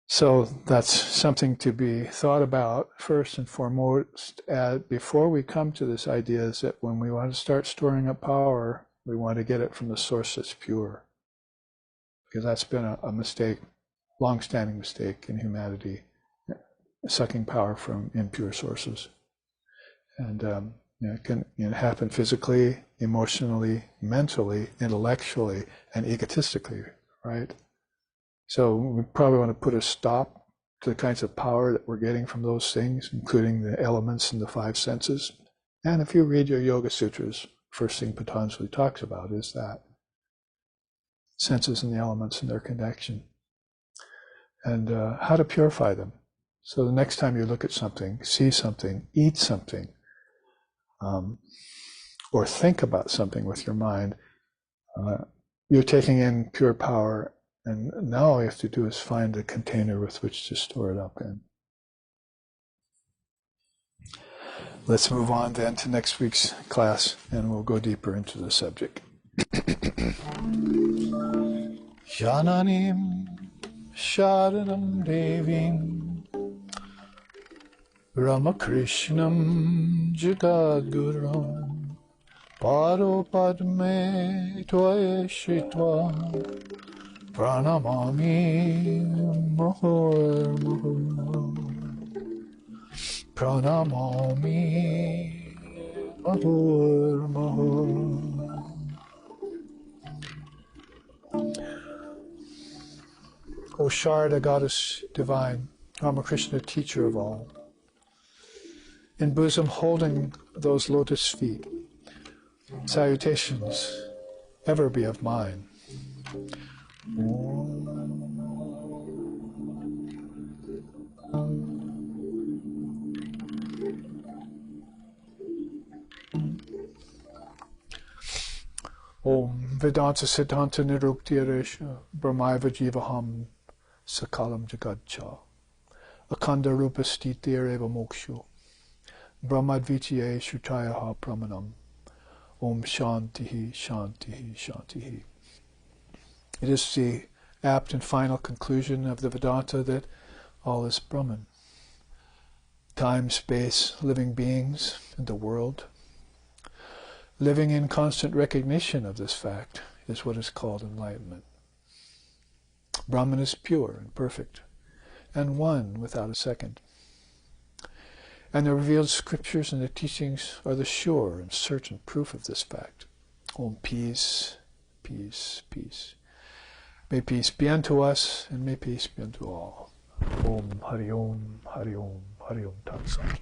So that's something to be thought about first and foremost. Before we come to this idea is that when we want to start storing up power, we want to get it from the source that's pure. Because that's been a mistake, long-standing mistake in humanity, sucking power from impure sources. And it can happen physically, emotionally, mentally, intellectually, and egotistically, right? So we probably want to put a stop to the kinds of power that we're getting from those things, including the elements and the five senses. And if you read your Yoga Sutras, first thing Patanjali talks about is that senses and the elements and their connection, and how to purify them. So the next time you look at something, see something, eat something, or think about something with your mind, you're taking in pure power, and now all you have to do is find a container with which to store it up in. Let's move on then to next week's class, and we'll go deeper into the subject. Jananim Sharanam Devim Ramakrishnam Jagadgurum Paro Padme Tvaye Shritva Pranamami Mahur Mahur Pranamami Mahur Mahur. O Sharda, Goddess Divine, Ramakrishna, teacher of all, in bosom holding those lotus feet, salutations ever be of mine. Om Vedanta Siddhanta Niruktiyaresha Brahmaiva Jivaham Sakalam Jagadcha Akanda Rupa Sthitireva Mokshu Brahmadvitiye Shutayaha Pramanam Om Shantihi Shantihi Shantihi. It is the apt and final conclusion of the Vedanta that all is Brahman. Time, space, living beings, and the world. Living in constant recognition of this fact is what is called enlightenment. Brahman is pure and perfect, and one without a second. And the revealed scriptures and the teachings are the sure and certain proof of this fact. Om, peace, peace, peace. May peace be unto us, and may peace be unto all. Om, Hari Om, Hari Om, Hari Om Tat Sat.